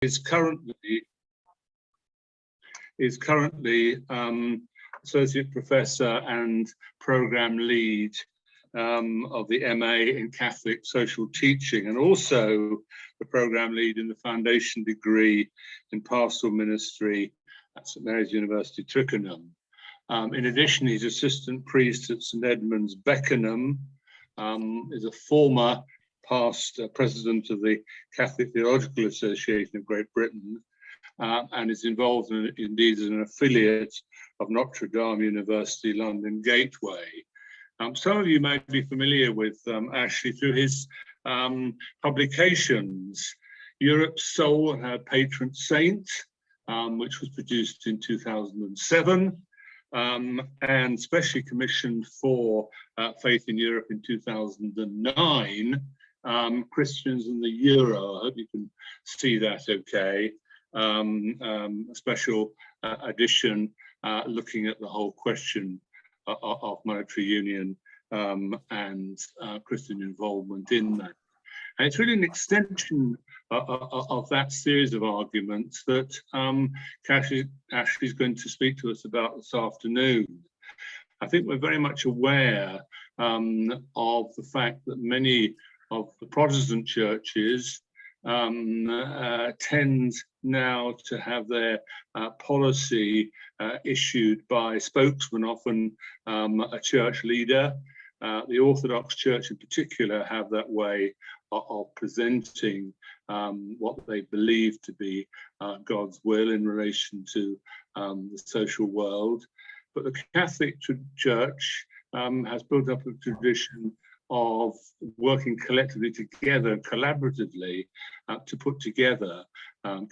is currently Associate Professor and Programme Lead of the MA in Catholic Social Teaching, and also the Programme Lead in the Foundation Degree in Pastoral Ministry at St Mary's University, Twickenham. In addition, he's Assistant Priest at St Edmund's, Beckenham, is a former past President of the Catholic Theological Association of Great Britain, and is involved indeed as an affiliate of Notre Dame University London Gateway. Some of you may be familiar with Ashley through his publications, Europe's Soul and Her Patron Saint, which was produced in 2007, and specially commissioned for Faith in Europe in 2009, Christians and the Euro. I hope you can see that okay. A special edition looking at the whole question of monetary union and Christian involvement in that. And it's really an extension of that series of arguments that Ashley's going to speak to us about this afternoon. I think we're very much aware of the fact that many of the Protestant churches tend now to have their policy issued by spokesmen, often a church leader. The Orthodox Church in particular have that way of presenting what they believe to be God's will in relation to the social world. But the Catholic Church has built up a tradition of working collectively together, collaboratively, to put together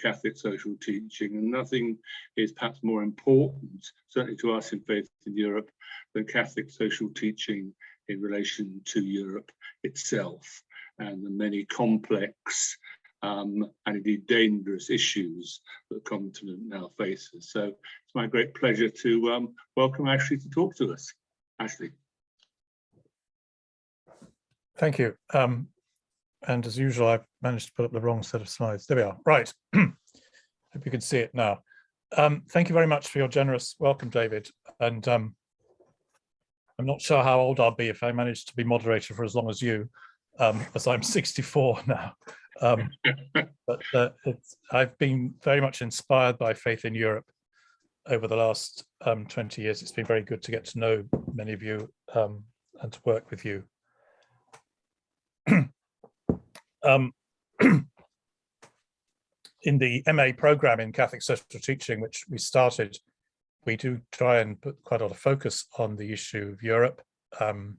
Catholic social teaching. And nothing is perhaps more important, certainly to us in Faith in Europe, than Catholic social teaching in relation to Europe itself and the many complex and indeed dangerous issues that the continent now faces. So it's my great pleasure to welcome Ashley to talk to us. Ashley. Thank you. And as usual, I've managed to put up the wrong set of slides. There we are. Right. Hope you can see it now. Thank you very much for your generous welcome, David. And I'm not sure how old I'll be if I manage to be moderator for as long as you, as I'm 64 now. But I've been very much inspired by Faith in Europe over the last 20 years. It's been very good to get to know many of you and to work with you. In the MA program in Catholic Social Teaching, which we started, we do try and put quite a lot of focus on the issue of Europe. And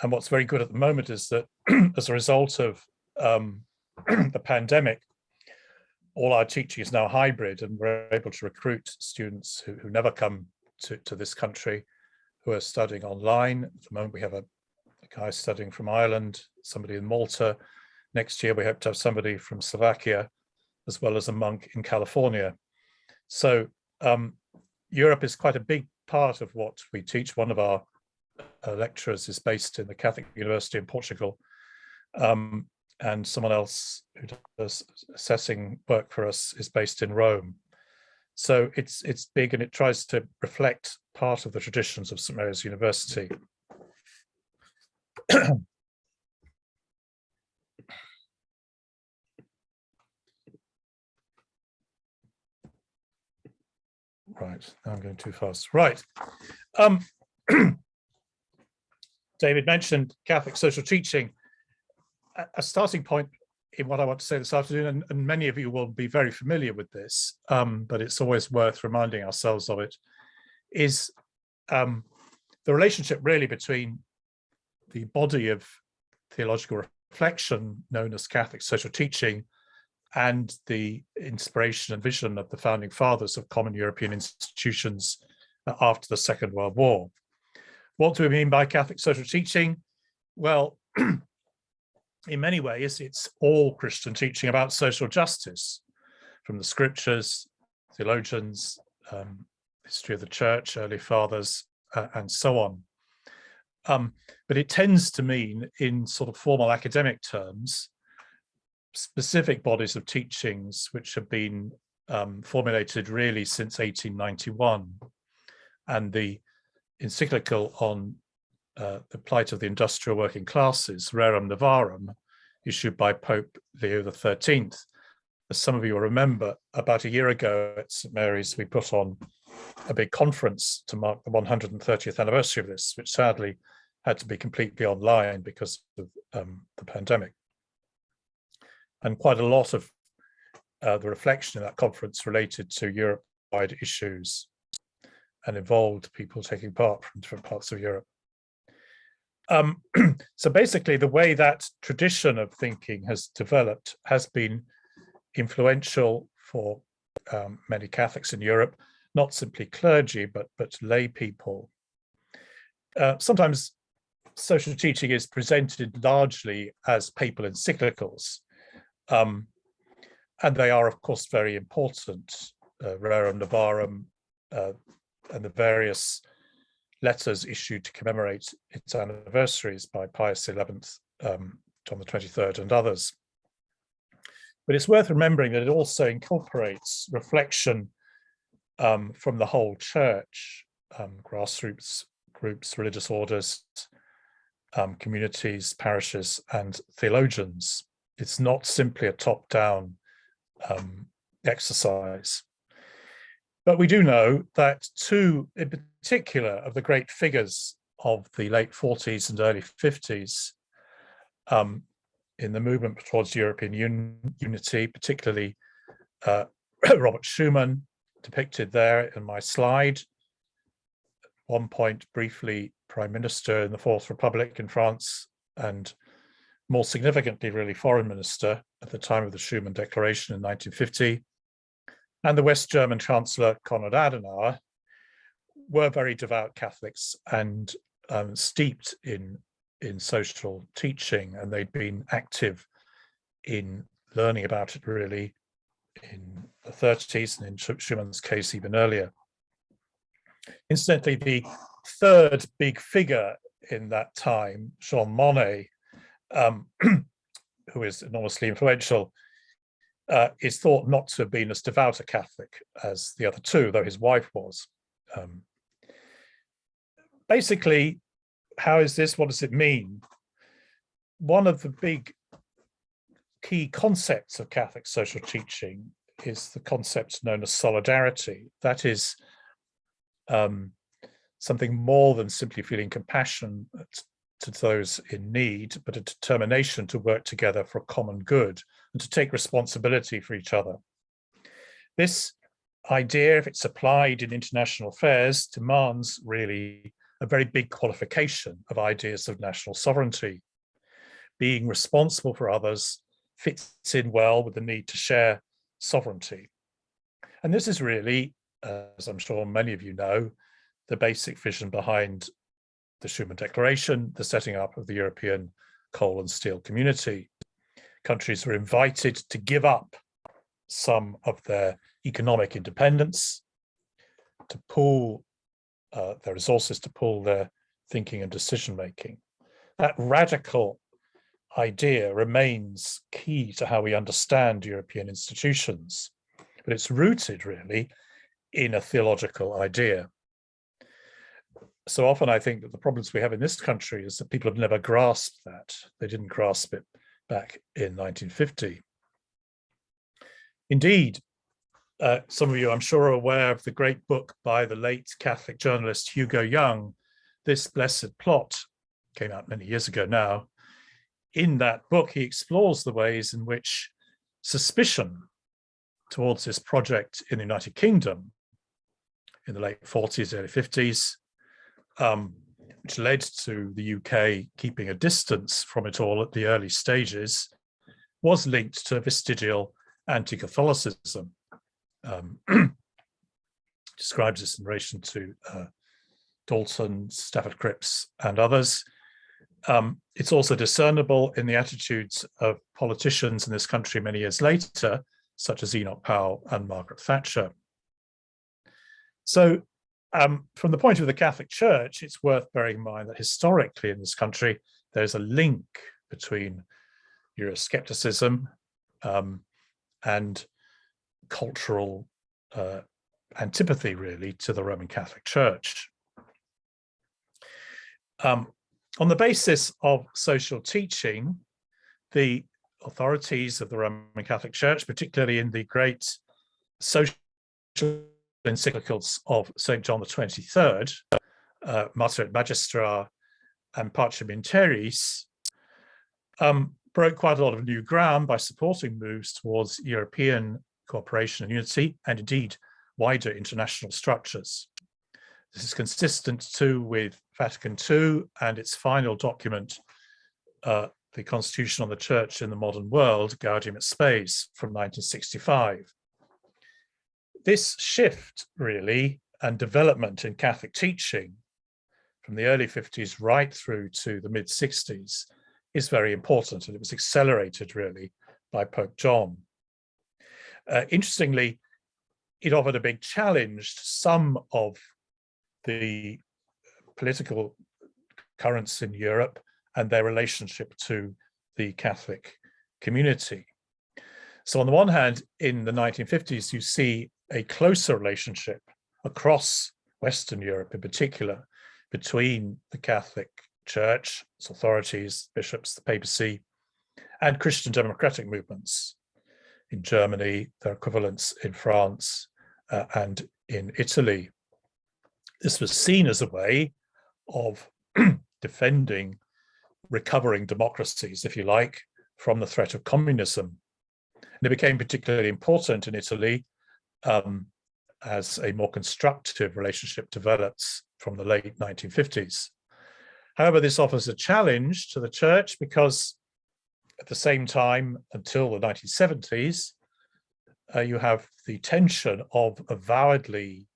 what's very good at the moment is that as a result of the pandemic, all our teaching is now hybrid, and we're able to recruit students who never come to this country, who are studying online. At the moment, we have a guy studying from Ireland, somebody in Malta. Next year, we hope to have somebody from Slovakia, as well as a monk in California. So Europe is quite a big part of what we teach. One of our lecturers is based in the Catholic University in Portugal, and someone else who does assessing work for us is based in Rome. So it's big, and it tries to reflect part of the traditions of St Mary's University. Right, now I'm going too fast. Right. David mentioned Catholic social teaching. A starting point in what I want to say this afternoon, and many of you will be very familiar with this, but it's always worth reminding ourselves of it, is the relationship really between the body of theological reflection known as Catholic social teaching and the inspiration and vision of the founding fathers of common European institutions after the Second World War. What do we mean by Catholic social teaching? Well, in many ways, it's all Christian teaching about social justice, from the scriptures, theologians, history of the church, early fathers, and so on. But it tends to mean, in sort of formal academic terms, specific bodies of teachings which have been formulated really since 1891, and the encyclical on the plight of the industrial working classes, Rerum Novarum, issued by Pope Leo XIII. As some of you will remember, about a year ago at St Mary's, we put on a big conference to mark the 130th anniversary of this, which sadly had to be completely online because of the pandemic. And quite a lot of the reflection in that conference related to Europe-wide issues and involved people taking part from different parts of Europe. So basically, the way that tradition of thinking has developed has been influential for many Catholics in Europe, not simply clergy, but lay people. Sometimes social teaching is presented largely as papal encyclicals, and they are, of course, very important. Rerum Novarum and the various letters issued to commemorate its anniversaries by Pius XI, John the 23rd, and others. But it's worth remembering that it also incorporates reflection from the whole church, grassroots groups, religious orders, communities, parishes, and theologians. It's not simply a top-down exercise. But we do know that two, in particular, of the great figures of the late 40s and early 50s in the movement towards European unity, particularly Robert Schuman, depicted there in my slide, at one point briefly Prime Minister in the Fourth Republic in France, and more significantly, really, Foreign Minister at the time of the Schuman Declaration in 1950, and the West German Chancellor Konrad Adenauer, were very devout Catholics and steeped in social teaching, and they'd been active in learning about it really in the 30s, and in Schumann's case even earlier. Incidentally, the third big figure in that time, Jean Monnet, who is enormously influential, is thought not to have been as devout a Catholic as the other two, though his wife was. Basically, how is this? What does it mean? One of the big key concepts of Catholic social teaching is the concept known as solidarity. That is something more than simply feeling compassion to those in need, but a determination to work together for a common good and to take responsibility for each other. This idea, if it's applied in international affairs, demands really a very big qualification of ideas of national sovereignty. Being responsible for others fits in well with the need to share sovereignty. And this is really, as I'm sure many of you know, the basic vision behind the Schuman Declaration, the setting up of the European Coal and Steel Community. Countries were invited to give up some of their economic independence, to pool their resources, to pool their thinking and decision-making. That radical idea remains key to how we understand European institutions, but it's rooted really in a theological idea. So often I think that the problems we have in this country is that people have never grasped that. They didn't grasp it back in 1950. Indeed, some of you I'm sure are aware of the great book by the late Catholic journalist Hugo Young, This Blessed Plot, came out many years ago now. In that book, he explores the ways in which suspicion towards this project in the United Kingdom in the late 40s, early 50s, which led to the UK keeping a distance from it all at the early stages, was linked to vestigial anti-Catholicism. Describes this in relation to Dalton, Stafford Cripps, and others. It's also discernible in the attitudes of politicians in this country many years later, such as Enoch Powell and Margaret Thatcher. So from the point of view of the Catholic Church, it's worth bearing in mind that historically in this country, there's a link between Euroscepticism, and cultural antipathy, really, to the Roman Catholic Church. On the basis of social teaching, the authorities of the Roman Catholic Church, particularly in the great social encyclicals of St. John the 23rd, Mater et Magistra and Pacem in Terris, broke quite a lot of new ground by supporting moves towards European cooperation and unity, and indeed wider international structures. This is consistent too with Vatican II and its final document, the Constitution on the Church in the Modern World, Gaudium et Spes, from 1965. This shift, really, and development in Catholic teaching from the early 50s right through to the mid-60s is very important, and it was accelerated, really, by Pope John. Interestingly, it offered a big challenge to some of the political currents in Europe and their relationship to the Catholic community. So on the one hand, in the 1950s, you see a closer relationship across Western Europe in particular between the Catholic Church, its authorities, bishops, the papacy, and Christian democratic movements. In Germany, their equivalents in France and in Italy. This was seen as a way of defending recovering democracies, if you like, from the threat of communism. And it became particularly important in Italy as a more constructive relationship develops from the late 1950s. However, this offers a challenge to the church because at the same time, until the 1970s, you have the tension of avowedly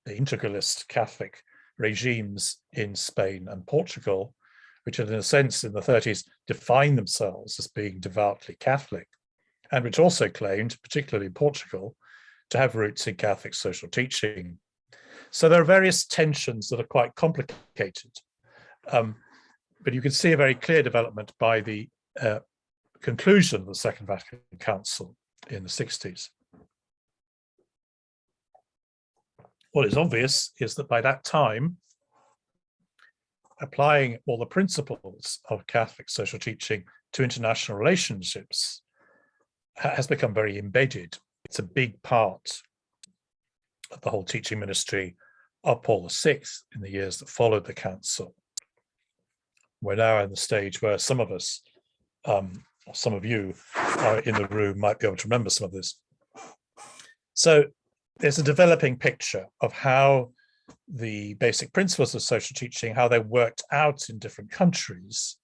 integralist Catholic regimes in Spain and Portugal, which in a sense in the 30s defined themselves as being devoutly Catholic, and which also claimed, particularly in Portugal, to have roots in Catholic social teaching. So there are various tensions that are quite complicated, but you can see a very clear development by the conclusion of the Second Vatican Council in the 60s. What is obvious is that by that time, applying all the principles of Catholic social teaching to international relationships has become very embedded. It's a big part of the whole teaching ministry of Paul VI in the years that followed the council. We're now in the stage where some of us, or some of you are in the room, might be able to remember some of this. So there's a developing picture of how the basic principles of social teaching, how they're worked out in different countries,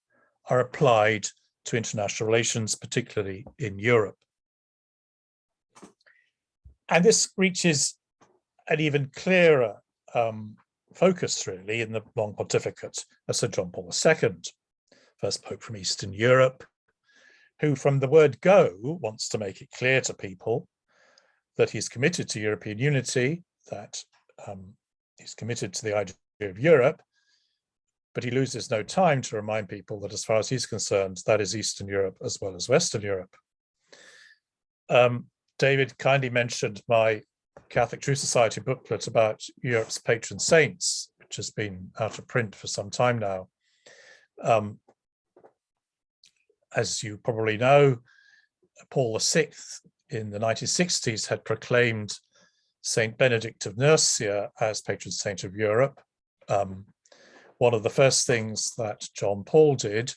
are applied to international relations, particularly in Europe. And this reaches an even clearer focus, really, in the long pontificate of St. John Paul II, first Pope from Eastern Europe, who from the word go wants to make it clear to people that he's committed to European unity, that he's committed to the idea of Europe, but he loses no time to remind people that as far as he's concerned, that is Eastern Europe as well as Western Europe. David kindly mentioned my Catholic Truth Society booklet about Europe's patron saints, which has been out of print for some time now. As you probably know, Paul VI in the 1960s had proclaimed Saint Benedict of Nursia as patron saint of Europe. One of the first things that John Paul did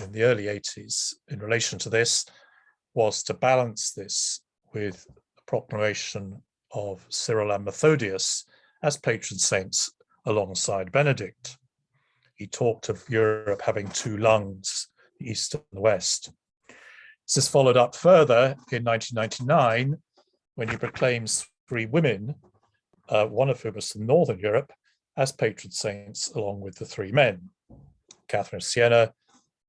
in the early 80s in relation to this was to balance this with the proclamation of Cyril and Methodius as patron saints alongside Benedict. He talked of Europe having two lungs, the East and the West. This is followed up further in 1999 when he proclaims three women, one of whom was from Northern Europe, as patron saints along with the three men, Catherine of Siena,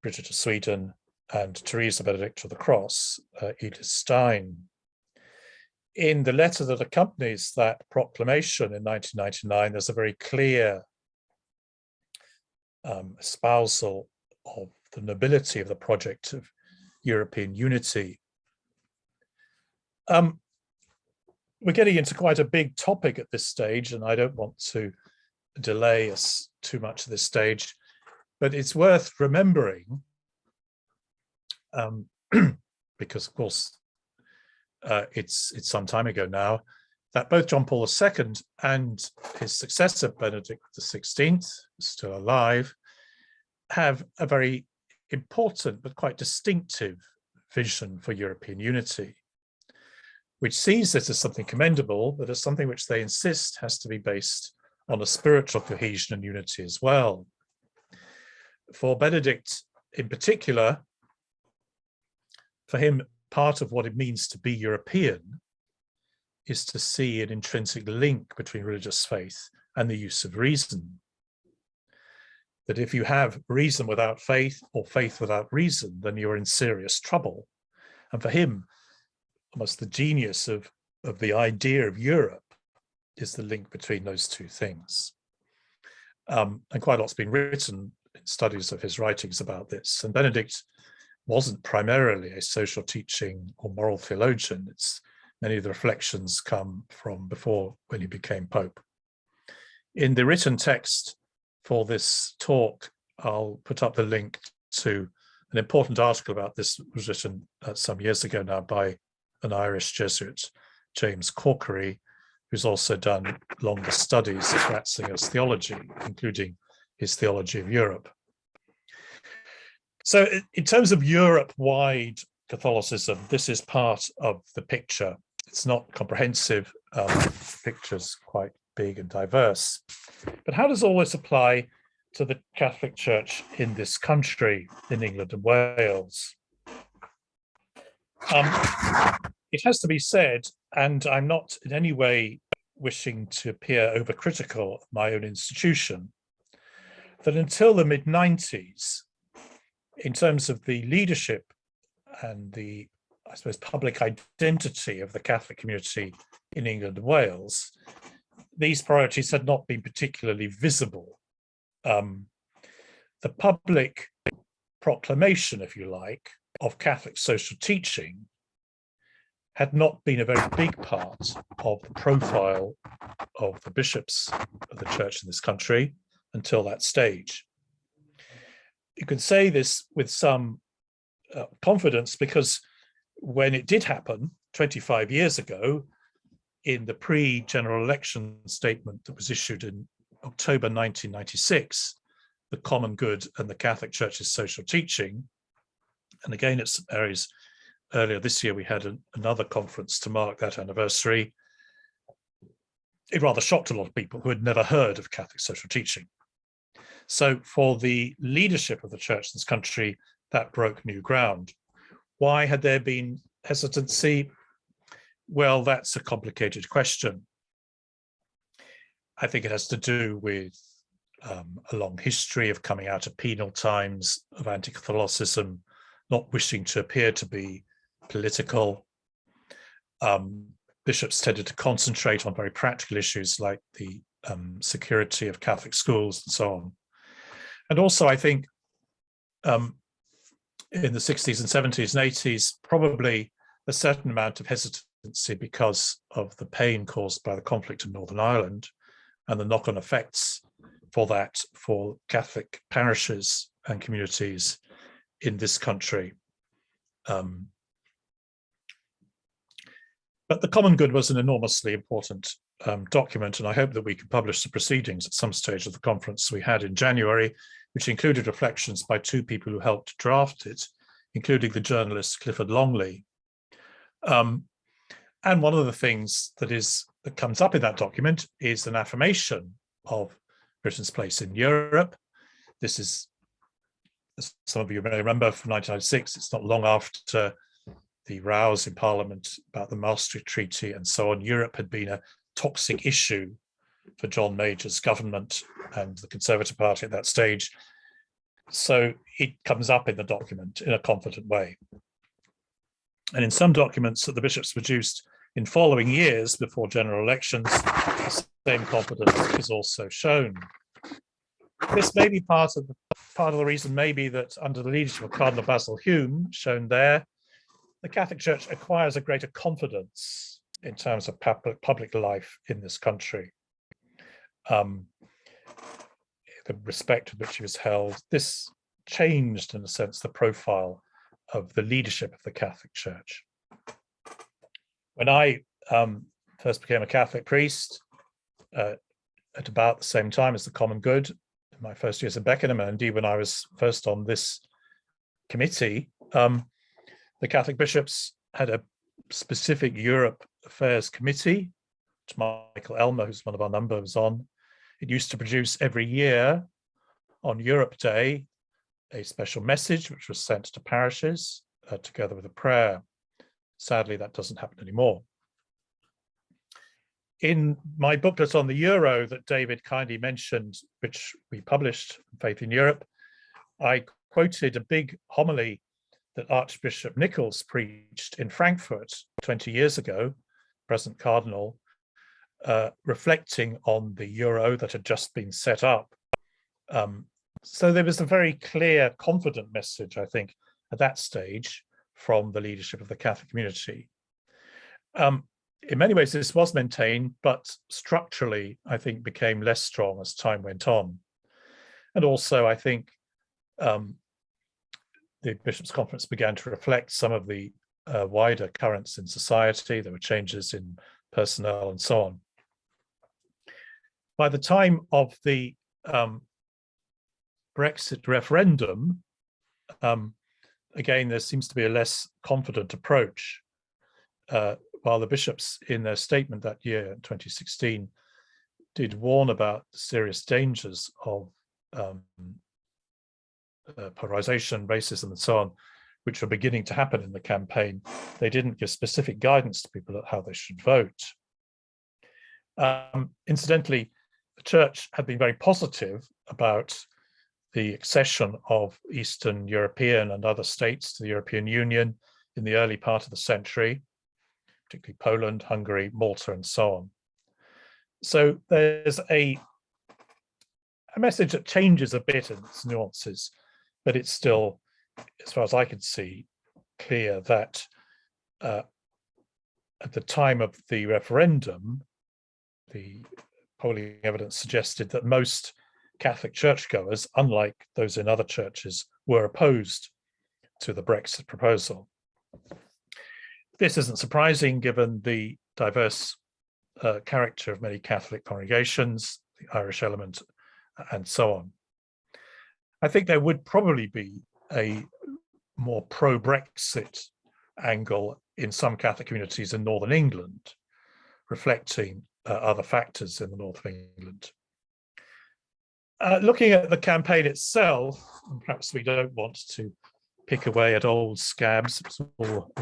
Bridget of Sweden, and Teresa Benedict of the Cross, Edith Stein. In the letter that accompanies that proclamation in 1999, there's a very clear espousal of the nobility of the project of European unity We're getting into quite a big topic at this stage, and I don't want to delay us too much at this stage, but it's worth remembering, because of course it's some time ago now, that both John Paul II and his successor Benedict XVI, still alive, have a very important but quite distinctive vision for European unity, which sees this as something commendable, but as something which they insist has to be based on a spiritual cohesion and unity as well. For Benedict in particular, for him, part of what it means to be European is to see an intrinsic link between religious faith and the use of reason. That if you have reason without faith or faith without reason, then you're in serious trouble. And for him, almost the genius of the idea of Europe is the link between those two things. And quite a lot's been written in studies of his writings about this. And Benedict wasn't primarily a social teaching or moral theologian. Many of the reflections come from before, when he became Pope. In the written text for this talk, I'll put up the link to an important article about this. It was written some years ago now by an Irish Jesuit, James Corkery, who's also done longer studies of Ratzinger's theology, including his theology of Europe. So in terms of Europe-wide Catholicism, this is part of the picture. It's not comprehensive, the picture's quite big and diverse. But how does all this apply to the Catholic Church in this country, in England and Wales? It has to be said, and I'm not in any way wishing to appear overcritical of my own institution, that until the mid-90s, in terms of the leadership and the, I suppose, public identity of the Catholic community in England and Wales, these priorities had not been particularly visible. The public proclamation, if you like, of Catholic social teaching had not been a very big part of the profile of the bishops of the church in this country until that stage. You can say this with some confidence because when it did happen 25 years ago, in the pre-general election statement that was issued in October 1996, the common good and the Catholic Church's social teaching, and again at St Mary's earlier this year we had another conference to mark that anniversary. It rather shocked a lot of people who had never heard of Catholic social teaching. So for the leadership of the church in this country, that broke new ground. Why had there been hesitancy? Well, that's a complicated question. I think it has to do with a long history of coming out of penal times, of anti-Catholicism, not wishing to appear to be political. Bishops tended to concentrate on very practical issues like the security of Catholic schools and so on. And also, I think in the 60s and 70s and 80s, probably a certain amount of hesitancy because of the pain caused by the conflict in Northern Ireland and the knock-on effects for that for Catholic parishes and communities in this country. But the common good was an enormously important document, and I hope that we can publish the proceedings at some stage of the conference we had in January, which included reflections by two people who helped draft it, including the journalist Clifford Longley. And one of the things that comes up in that document is an affirmation of Britain's place in Europe. This is, as some of you may remember, from 1996. It's not long after the rows in Parliament about the Maastricht Treaty and so on. Europe had been a toxic issue for John Major's government and the Conservative Party at that stage. So it comes up in the document in a confident way. And in some documents that the bishops produced in following years before general elections, the same confidence is also shown. This may be part of the reason maybe that under the leadership of Cardinal Basil Hume, shown there, the Catholic Church acquires a greater confidence in terms of public life in this country. The respect with which he was held, this changed, in a sense, the profile of the leadership of the Catholic Church. When I first became a Catholic priest at about the same time as the Common Good, in my first years at Beckenham, and indeed when I was first on this committee, the Catholic bishops had a specific Europe Affairs Committee, which Michael Elmer, who's one of our number, was on. It used to produce every year on Europe Day a special message which was sent to parishes together with a prayer. Sadly, that doesn't happen anymore. In my booklet on the Euro that David kindly mentioned, which we published, Faith in Europe, I quoted a big homily that Archbishop Nichols preached in Frankfurt 20 years ago, present Cardinal, reflecting on the Euro that had just been set up. So there was a very clear, confident message, I think, at that stage from the leadership of the Catholic community. In many ways, this was maintained, but structurally, I think, became less strong as time went on. And also, I think the Bishops' Conference began to reflect some of the wider currents in society. There were changes in personnel and so on. By the time of the Brexit referendum, again, there seems to be a less confident approach. While the bishops in their statement that year, 2016, did warn about the serious dangers of polarization, racism, and so on, which were beginning to happen in the campaign, they didn't give specific guidance to people at how they should vote. Incidentally, the Church had been very positive about the accession of Eastern European and other states to the European Union in the early part of the century, particularly Poland, Hungary, Malta, and so on. So there's a message that changes a bit in its nuances, but it's still, as far as I can see, clear that at the time of the referendum, the polling evidence suggested that most Catholic churchgoers, unlike those in other churches, were opposed to the Brexit proposal. This isn't surprising given the diverse character of many Catholic congregations, the Irish element, and so on. I think there would probably be a more pro-Brexit angle in some Catholic communities in Northern England, reflecting other factors in the north of England. Looking at the campaign itself, and perhaps we don't want to pick away at old scabs, it was all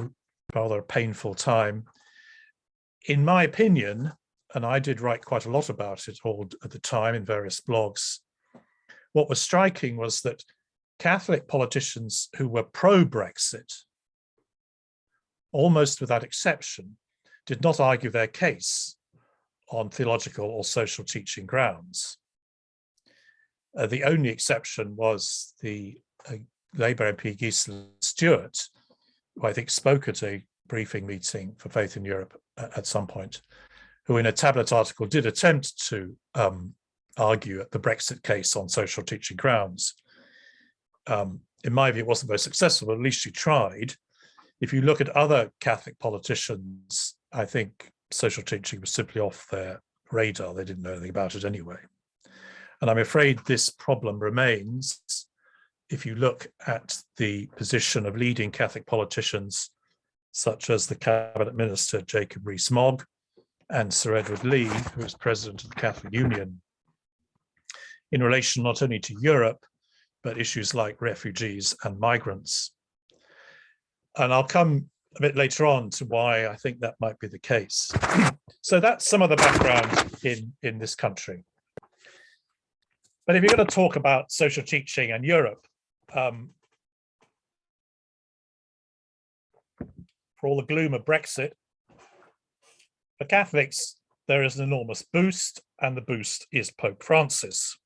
rather a painful time. In my opinion, and I did write quite a lot about it all at the time in various blogs, what was striking was that Catholic politicians who were pro-Brexit, almost without exception, did not argue their case on theological or social teaching grounds. The only exception was the Labour MP Gisela Stewart, who I think spoke at a briefing meeting for Faith in Europe at some point, who in a tablet article did attempt to argue at the Brexit case on social teaching grounds. In my view, it wasn't very successful, but at least she tried. If you look at other Catholic politicians, I think social teaching was simply off their radar. They didn't know anything about it anyway. And I'm afraid this problem remains if you look at the position of leading Catholic politicians, such as the Cabinet Minister Jacob Rees-Mogg and Sir Edward Lee, who is President of the Catholic Union, in relation not only to Europe, but issues like refugees and migrants. And I'll come a bit later on to why I think that might be the case. So that's some of the background in this country. But if you're going to talk about social teaching and Europe, for all the gloom of Brexit, for Catholics, there is an enormous boost, and the boost is Pope Francis.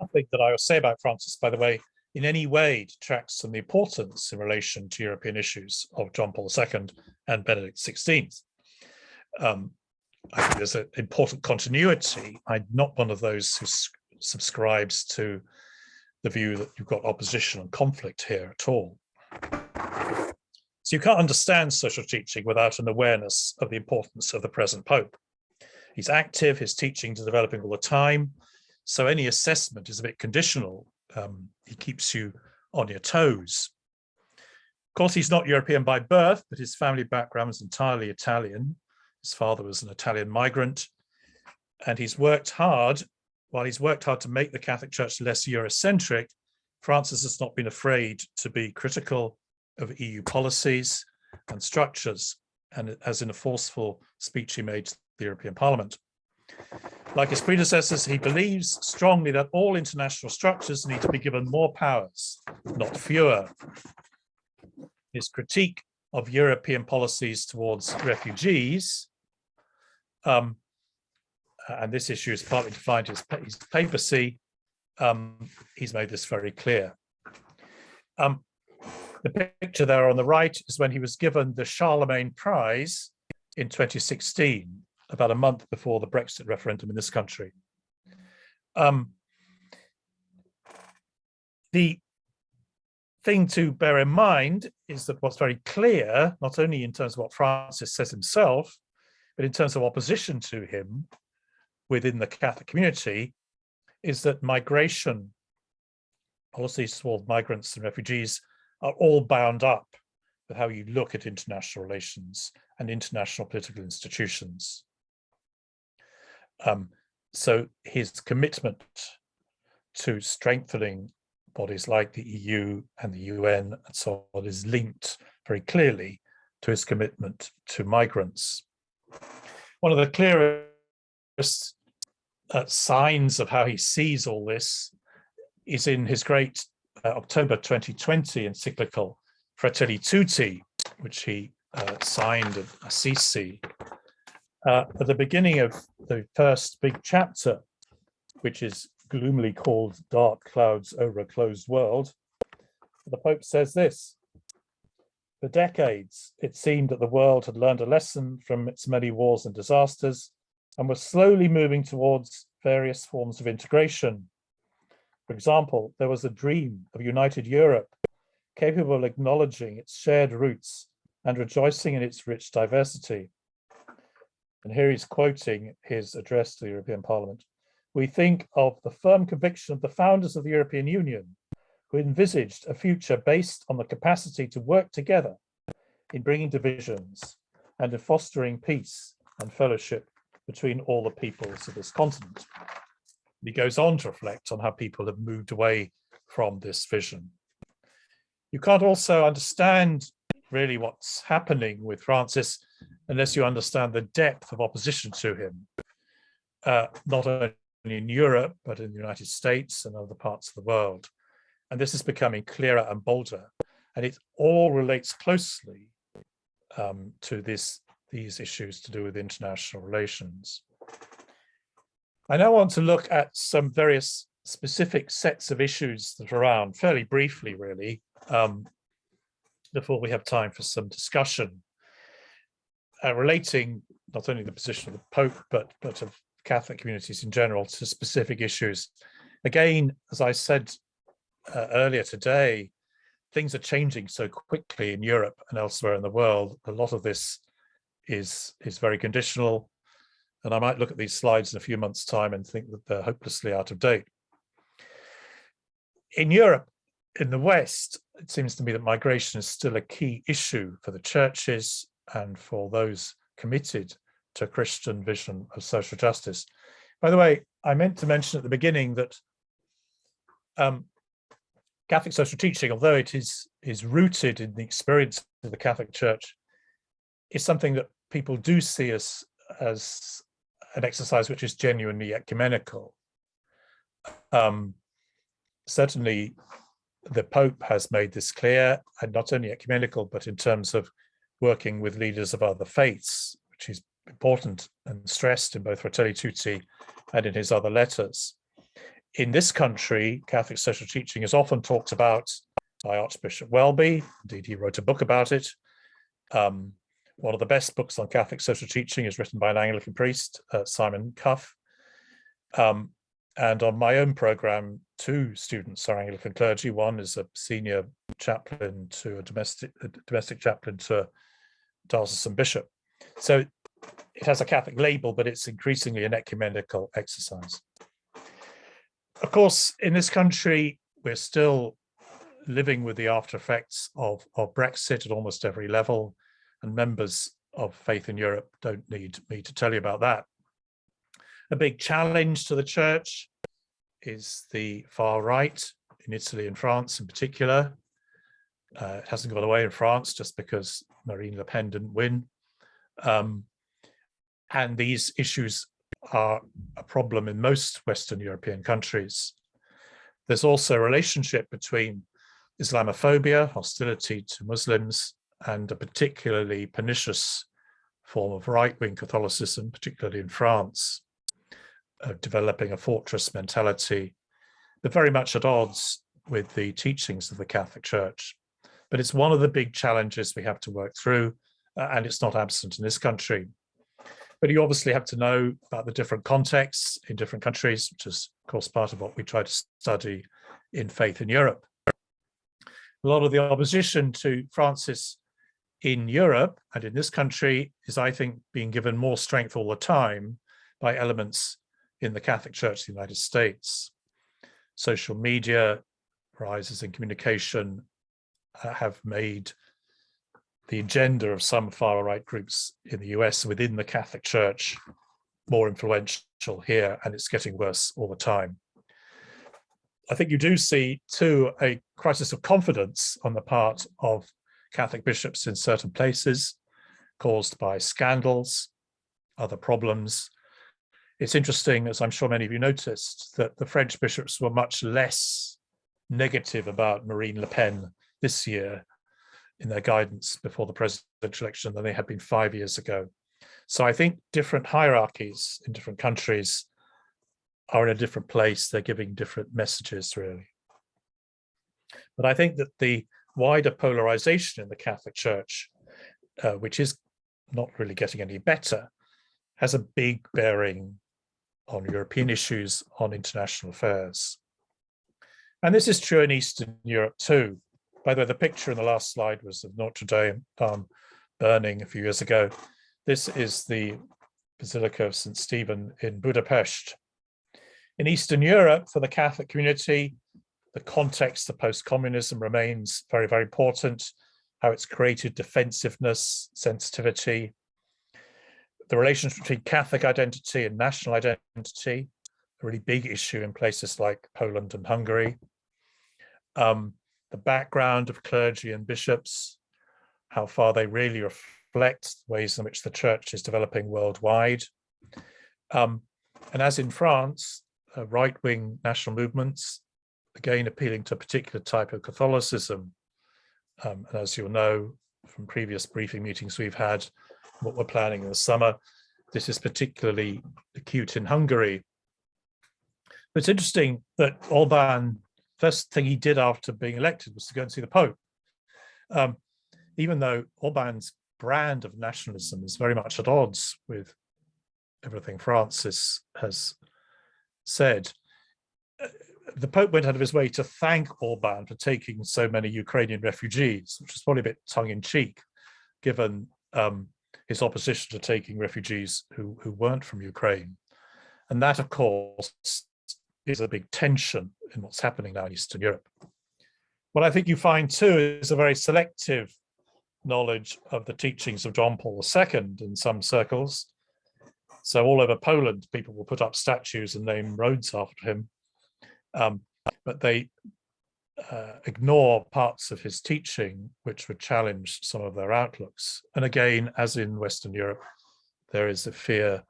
Nothing that I will say about Francis, by the way, in any way detracts from the importance in relation to European issues of John Paul II and Benedict XVI. I think there's an important continuity. I'm not one of those who subscribes to the view that you've got opposition and conflict here at all. So you can't understand social teaching without an awareness of the importance of the present Pope. He's active, his teachings are developing all the time, so any assessment is a bit conditional. He keeps you on your toes. Of course, he's not European by birth, but his family background is entirely Italian. His father was an Italian migrant, and he's worked hard. While he's worked hard to make the Catholic Church less Eurocentric, Francis has not been afraid to be critical of EU policies and structures, and as in a forceful speech he made to the European Parliament. Like his predecessors, he believes strongly that all international structures need to be given more powers, not fewer. His critique of European policies towards refugees, and this issue is partly defined as his papacy, he's made this very clear. The picture there on the right is when he was given the Charlemagne Prize in 2016, about a month before the Brexit referendum in this country. The thing to bear in mind is that what's very clear, not only in terms of what Francis says himself, but in terms of opposition to him within the Catholic community, is that migration policies toward migrants and refugees are all bound up with how you look at international relations and international political institutions. So his commitment to strengthening bodies like the EU and the UN and so on is linked very clearly to his commitment to migrants. One of the clearest signs of how he sees all this is in his great October 2020 encyclical Fratelli Tutti, which he signed at Assisi. At the beginning of the first big chapter, which is gloomily called Dark Clouds Over a Closed World, the Pope says this: "For decades, it seemed that the world had learned a lesson from its many wars and disasters and was slowly moving towards various forms of integration. For example, there was a dream of united Europe, capable of acknowledging its shared roots and rejoicing in its rich diversity." And here he's quoting his address to the European Parliament. "We think of the firm conviction of the founders of the European Union, who envisaged a future based on the capacity to work together in bringing divisions and in fostering peace and fellowship between all the peoples of this continent." He goes on to reflect on how people have moved away from this vision. You can't also understand really what's happening with Francis unless you understand the depth of opposition to him, not only in Europe, but in the United States and other parts of the world. And this is becoming clearer and bolder, and it all relates closely to these issues to do with international relations. I now want to look at some various specific sets of issues that are around fairly briefly, really, before we have time for some discussion relating not only the position of the Pope, but of Catholic communities in general to specific issues. Again, as I said earlier today, things are changing so quickly in Europe and elsewhere in the world. A lot of this is very conditional, and I might look at these slides in a few months' time and think that they're hopelessly out of date. In Europe, in the West, it seems to me that migration is still a key issue for the churches and for those committed to a Christian vision of social justice. By the way, I meant to mention at the beginning that Catholic social teaching, although it is rooted in the experience of the Catholic Church, is something that people do see as an exercise which is genuinely ecumenical. Certainly, the Pope has made this clear, and not only ecumenical, but in terms of working with leaders of other faiths, which is important and stressed in both Fratelli Tutti and in his other letters. in this country, Catholic social teaching is often talked about by Archbishop Welby. Indeed, he wrote a book about it. One of the best books on Catholic social teaching is written by an Anglican priest, Simon Cuff. And on my own program, 2 students are Anglican clergy. One is a senior chaplain to a domestic chaplain to a diocesan bishop. So it has a Catholic label, but it's increasingly an ecumenical exercise. Of course, in this country, we're still living with the after effects of Brexit at almost every level, and members of Faith in Europe don't need me to tell you about that. A big challenge to the church is the far right in Italy and France in particular. It hasn't gone away in France just because Marine Le Pen didn't win. And these issues are a problem in most Western European countries. There's also a relationship between Islamophobia, hostility to Muslims, and a particularly pernicious form of right-wing Catholicism, particularly in France, developing a fortress mentality, but very much at odds with the teachings of the Catholic Church. But it's one of the big challenges we have to work through, and it's not absent in this country. But you obviously have to know about the different contexts in different countries, which is, of course, part of what we try to study in Faith in Europe. A lot of the opposition to Francis in Europe and in this country is, I think, being given more strength all the time by elements in the Catholic Church of the United States. Social media, rises in communication have made the agenda of some far-right groups in the US within the Catholic Church more influential here, and it's getting worse all the time. I think you do see, too, a crisis of confidence on the part of Catholic bishops in certain places, caused by scandals, other problems. It's interesting, as I'm sure many of you noticed, that the French bishops were much less negative about Marine Le Pen this year in their guidance before the presidential election than they had been 5 years ago. So I think different hierarchies in different countries are in a different place. They're giving different messages, really. But I think that the wider polarization in the Catholic Church, which is not really getting any better, has a big bearing on European issues, on international affairs. And this is true in Eastern Europe too. By the way, the picture in the last slide was of Notre Dame burning a few years ago. This is the Basilica of St. Stephen in Budapest. In Eastern Europe, for the Catholic community, the context of post-communism remains very, very important, how it's created defensiveness, sensitivity, the relationship between Catholic identity and national identity, a really big issue in places like Poland and Hungary. The background of clergy and bishops, how far they really reflect ways in which the church is developing worldwide. And as in France, right-wing national movements, again appealing to a particular type of Catholicism. And as you'll know from previous briefing meetings we've had, what we're planning in the summer, this is particularly acute in Hungary. But it's interesting that Orban, first thing he did after being elected was to go and see the Pope. Even though Orban's brand of nationalism is very much at odds with everything Francis has said, the Pope went out of his way to thank Orban for taking so many Ukrainian refugees, which is probably a bit tongue-in-cheek, given his opposition to taking refugees who weren't from Ukraine. And that, of course, is a big tension in what's happening now in Eastern Europe. What I think you find too is a very selective knowledge of the teachings of John Paul II in some circles. So all over Poland, people will put up statues and name roads after him, but they ignore parts of his teaching which would challenge some of their outlooks. And again, as in Western Europe, there is a fear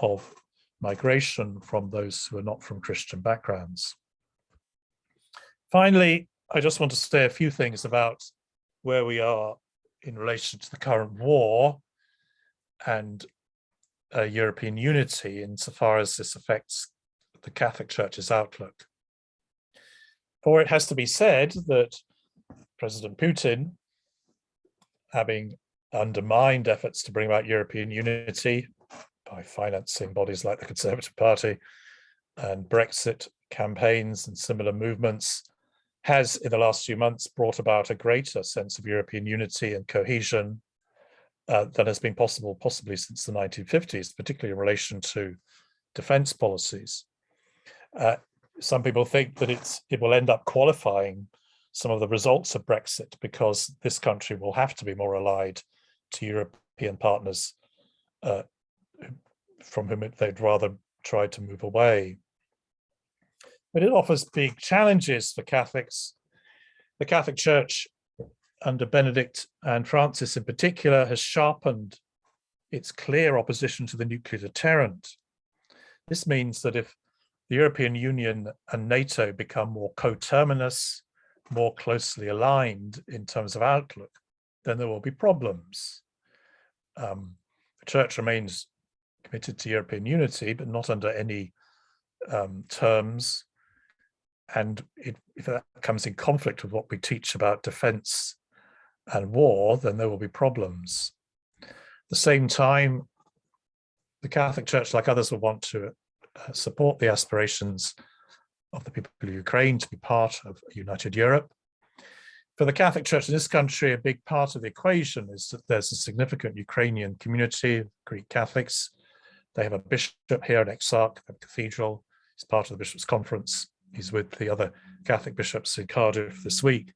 of migration from those who are not from Christian backgrounds. Finally, I just want to say a few things about where we are in relation to the current war and European unity insofar as this affects the Catholic Church's outlook. For it has to be said that President Putin, having undermined efforts to bring about European unity by financing bodies like the Conservative Party and Brexit campaigns and similar movements, has in the last few months brought about a greater sense of European unity and cohesion than has been possible possibly since the 1950s, particularly in relation to defence policies. Some people think that it will end up qualifying some of the results of Brexit because this country will have to be more allied to European partners from whom they'd rather try to move away. But it offers big challenges for Catholics. The Catholic Church under Benedict and Francis in particular has sharpened its clear opposition to the nuclear deterrent. This means that if the European Union and NATO become more coterminous, more closely aligned in terms of outlook, then there will be problems. The Church remains committed to European unity, but not under any terms. And if that comes in conflict with what we teach about defense and war, then there will be problems. At the same time, the Catholic Church, like others, will want to support the aspirations of the people of Ukraine to be part of a united Europe. For the Catholic Church in this country, a big part of the equation is that there's a significant Ukrainian community of Greek Catholics. They have a bishop here, an exarch of the cathedral. He's part of the bishops' conference. He's with the other Catholic bishops in Cardiff this week.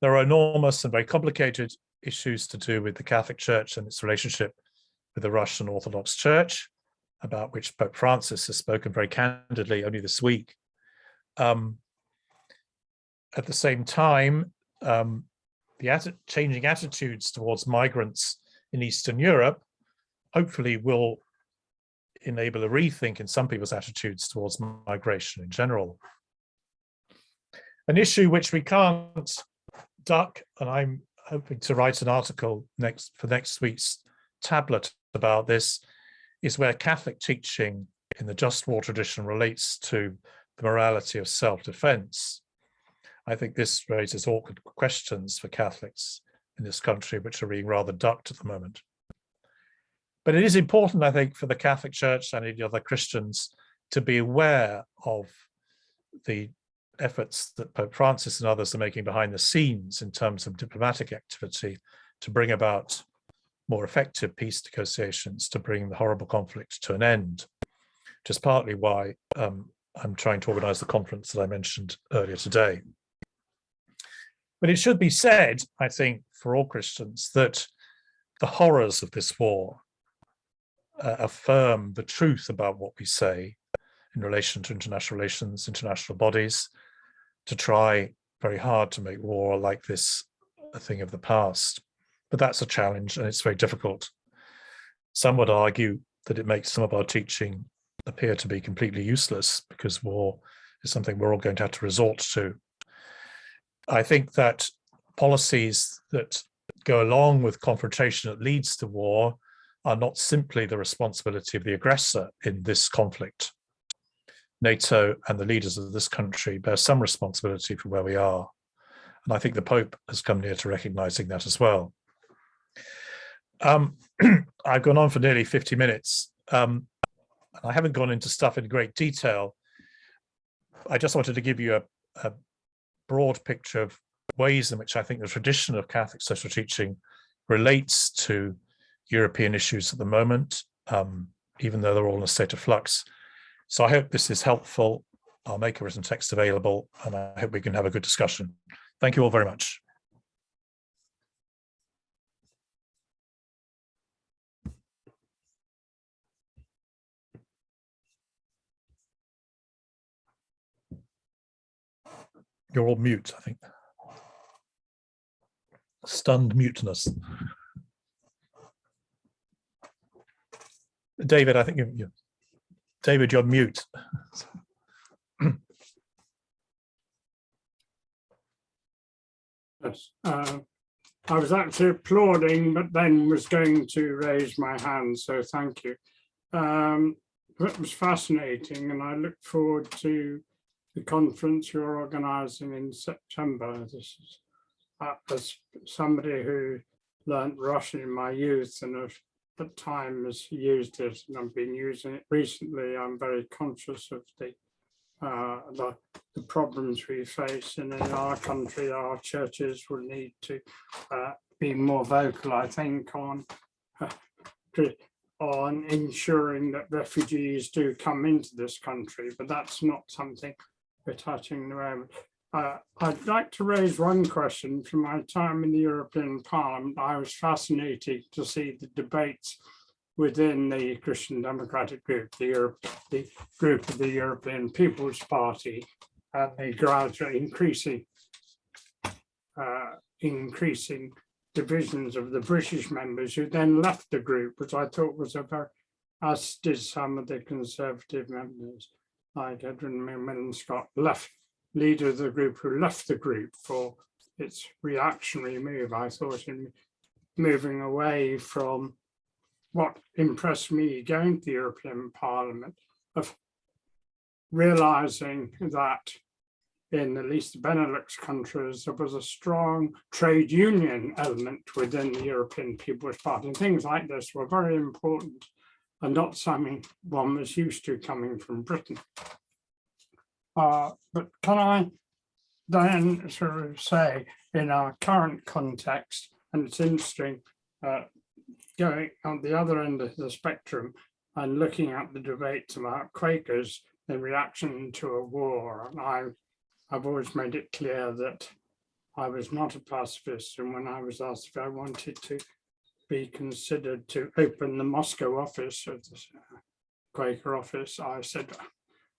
There are enormous and very complicated issues to do with the Catholic Church and its relationship with the Russian Orthodox Church, about which Pope Francis has spoken very candidly only this week. At the same time, the changing attitudes towards migrants in Eastern Europe hopefully will enable a rethink in some people's attitudes towards migration in general. An issue which we can't duck, and I'm hoping to write an article for next week's tablet about this, is where Catholic teaching in the just war tradition relates to the morality of self-defense. I think this raises awkward questions for Catholics in this country, which are being rather ducked at the moment. But it is important, I think, for the Catholic Church and any other Christians to be aware of the efforts that Pope Francis and others are making behind the scenes in terms of diplomatic activity to bring about more effective peace negotiations, to bring the horrible conflict to an end, which is partly why I'm trying to organise the conference that I mentioned earlier today. But it should be said, I think, for all Christians, that the horrors of this war affirm the truth about what we say in relation to international relations, international bodies, to try very hard to make war like this a thing of the past. But that's a challenge and it's very difficult. Some would argue that it makes some of our teaching appear to be completely useless because war is something we're all going to have to resort to. I think that policies that go along with confrontation that leads to war are not simply the responsibility of the aggressor in this conflict. NATO and the leaders of this country bear some responsibility for where we are. And I think the Pope has come near to recognizing that as well. I've gone on for nearly 50 minutes. I haven't gone into stuff in great detail. I just wanted to give you a broad picture of ways in which I think the tradition of Catholic social teaching relates to European issues at the moment, even though they're all in a state of flux. So I hope this is helpful. I'll make a written text available and I hope we can have a good discussion. Thank you all very much. You're all mute, I think. Stunned muteness. David, I think David, you're mute. Yes, I was actually applauding, but then was going to raise my hand, so thank you. That was fascinating, and I look forward to the conference you're organising in September. This is as somebody who learnt Russian in my youth and at times used it, and I've been using it recently. I'm very conscious of the problems we face, and in our country, our churches will need to be more vocal, I think, on ensuring that refugees do come into this country, but that's not something we're touching at the moment. I'd like to raise one question. From my time in the European Parliament, I was fascinated to see the debates within the Christian Democratic group, the group of the European People's Party, and the gradually increasing divisions of the British members who then left the group, which I thought was as did some of the Conservative members, like Edwin Macmillan Scott, leader of the group, who left the group for its reactionary move, I thought, in moving away from what impressed me going to the European Parliament, of realizing that in at least the Benelux countries, there was a strong trade union element within the European People's Party. And things like this were very important and not something one was used to coming from Britain. But can I then sort of say, in our current context, and it's interesting, going on the other end of the spectrum and looking at the debates about Quakers in reaction to a war, and I've always made it clear that I was not a pacifist, and when I was asked if I wanted to be considered to open the Moscow office of the Quaker office, I said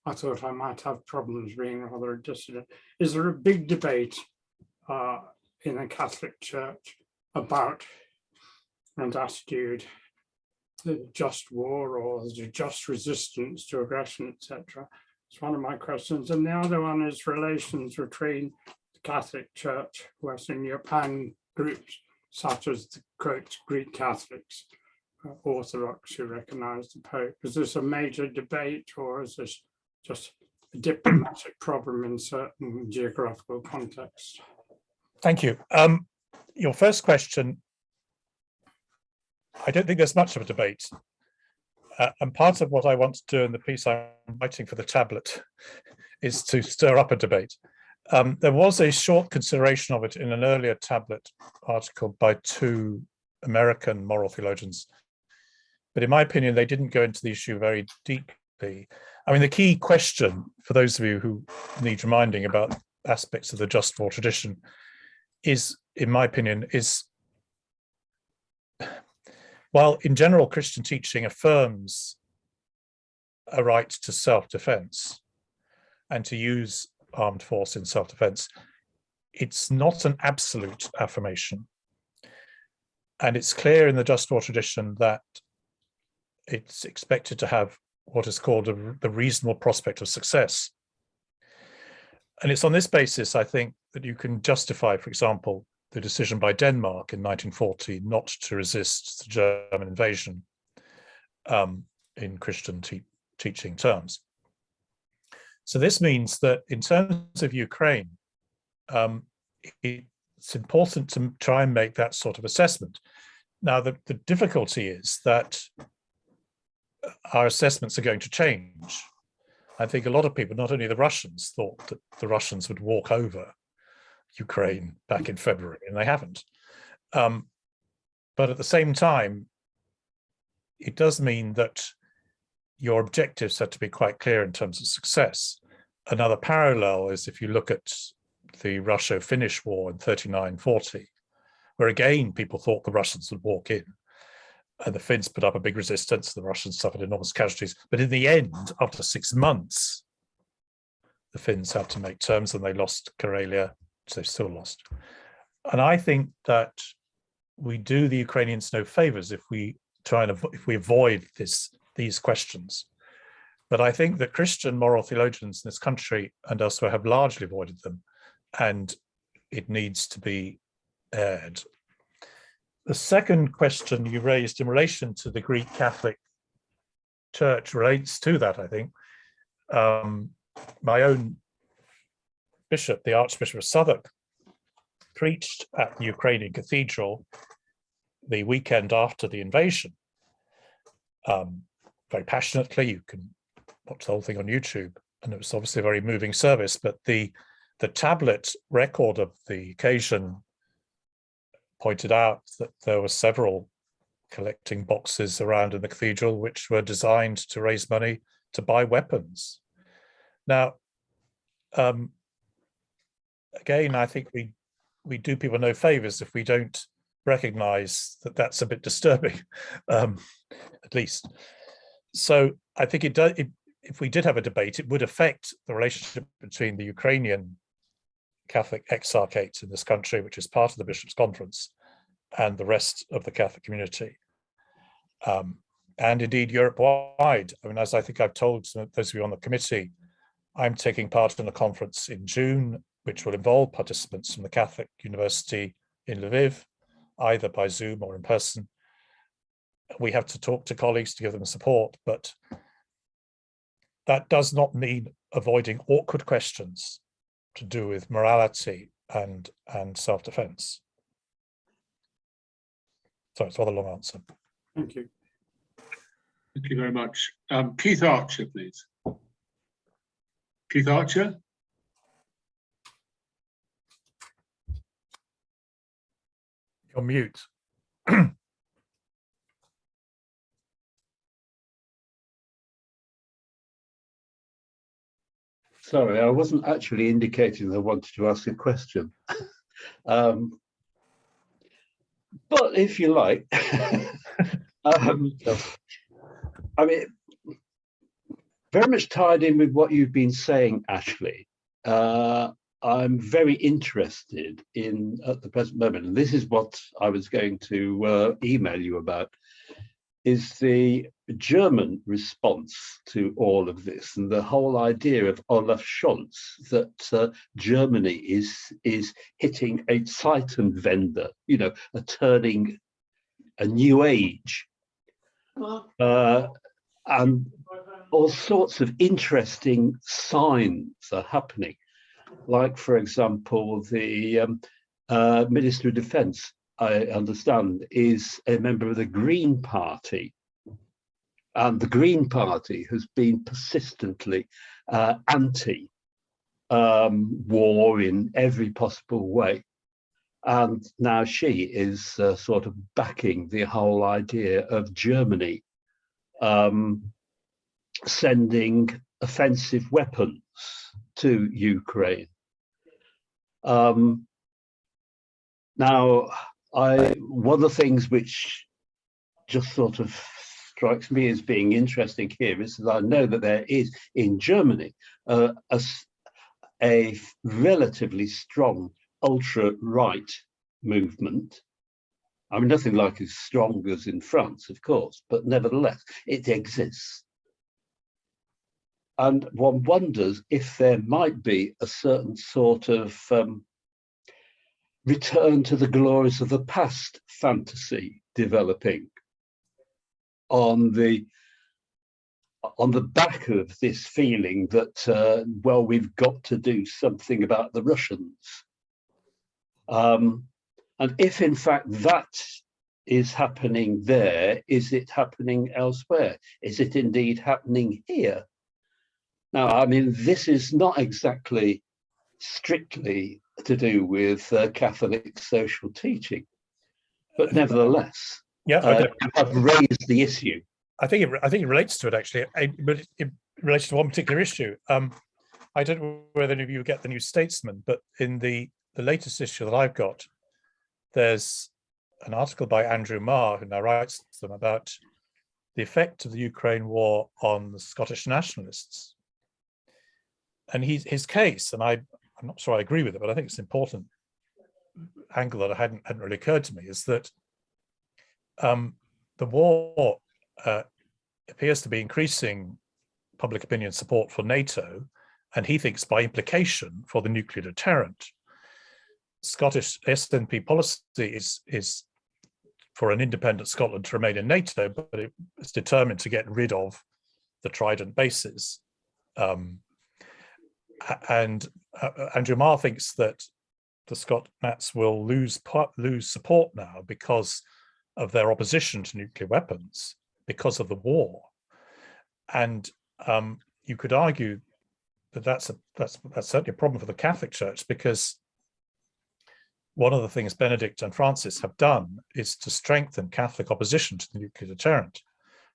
I thought I might have problems being rather a dissident. Is there a big debate in the Catholic Church about an attitude, the just war or the just resistance to aggression, etc.? It's one of my questions. And the other one is relations between the Catholic Church, Western Europe, and groups such as the quote Greek Catholics, Orthodox who recognize the Pope. Is this a major debate, or is this just a diplomatic problem in certain geographical contexts? Thank you. Your first question, I don't think there's much of a debate. And part of what I want to do in the piece I'm writing for the tablet is to stir up a debate. There was a short consideration of it in an earlier tablet article by two American moral theologians. But in my opinion, they didn't go into the issue very deeply. I mean, the key question for those of you who need reminding about aspects of the just war tradition is, in my opinion, is while in general Christian teaching affirms a right to self-defense and to use armed force in self-defense, it's not an absolute affirmation. And it's clear in the just war tradition that it's expected to have what is called the reasonable prospect of success. And it's on this basis, I think, that you can justify, for example, the decision by Denmark in 1940 not to resist the German invasion in Christian teaching terms. So this means that in terms of Ukraine, it's important to try and make that sort of assessment. Now, the difficulty is that our assessments are going to change. I think a lot of people, not only the Russians, thought that the Russians would walk over Ukraine back in February, and they haven't. But at the same time, it does mean that your objectives have to be quite clear in terms of success. Another parallel is if you look at the Russo-Finnish War in 39-40, where again, people thought the Russians would walk in, and the Finns put up a big resistance, the Russians suffered enormous casualties. But in the end, after 6 months, the Finns had to make terms and they lost Karelia, which they've still lost. And I think that we do the Ukrainians no favors if we avoid these questions. But I think that Christian moral theologians in this country and elsewhere have largely avoided them, and it needs to be aired. The second question you raised in relation to the Greek Catholic church relates to that, I think. My own bishop, the Archbishop of Southwark, preached at the Ukrainian cathedral the weekend after the invasion, very passionately. You can watch the whole thing on YouTube, and it was obviously a very moving service. But the tablet record of the occasion pointed out that there were several collecting boxes around in the cathedral which were designed to raise money to buy weapons. Now, again, I think we do people no favors if we don't recognize that that's a bit disturbing, at least. So I think it does. If we did have a debate, it would affect the relationship between the Ukrainian Catholic Exarchate in this country, which is part of the Bishops' Conference, and the rest of the Catholic community, and indeed Europe-wide. I mean, as I think I've told those of you on the committee, I'm taking part in a conference in June, which will involve participants from the Catholic University in Lviv, either by Zoom or in person. We have to talk to colleagues to give them support, but that does not mean avoiding awkward questions to do with morality and self-defense. So it's a rather long answer. Thank you. Thank you very much. Keith Archer, please. Keith Archer. You're mute. Sorry, I wasn't actually indicating I wanted to ask a question. But if you like, I mean, very much tied in with what you've been saying, Ashley. I'm very interested in, at the present moment, and this is what I was going to email you about, is the German response to all of this, and the whole idea of Olaf Scholz that Germany is hitting a Zeitenwende, you know, turning a new age, and all sorts of interesting signs are happening. Like, for example, the Minister of Defence, I understand, is a member of the Green Party. And the Green Party has been persistently anti-war in every possible way. And now she is sort of backing the whole idea of Germany sending offensive weapons to Ukraine. Now, one of the things which just sort of strikes me as being interesting here is that I know that there is in Germany a relatively strong ultra-right movement. I mean, nothing like as strong as in France, of course, but nevertheless, it exists. And one wonders if there might be a certain sort of return to the glories of the past fantasy developing on the back of this feeling that, well, we've got to do something about the Russians. And if in fact that is happening there, is it happening elsewhere? Is it indeed happening here? Now, I mean, this is not exactly strictly to do with Catholic social teaching, but nevertheless, you have raised the issue. I think it relates to it, actually, but it relates to one particular issue. I don't know whether any of you get the New Statesman, but in the latest issue that I've got, there's an article by Andrew Marr, who now writes to them about the effect of the Ukraine war on the Scottish nationalists. And his case, and I'm not sure I agree with it, but I think it's an important angle that hadn't really occurred to me, is that the war appears to be increasing public opinion support for NATO, and he thinks by implication for the nuclear deterrent. Scottish SNP policy is for an independent Scotland to remain in NATO, but it is determined to get rid of the Trident bases. And Andrew Marr thinks that the Scot Nats will lose support now because of their opposition to nuclear weapons, because of the war. And you could argue that that's certainly a problem for the Catholic Church, because one of the things Benedict and Francis have done is to strengthen Catholic opposition to the nuclear deterrent.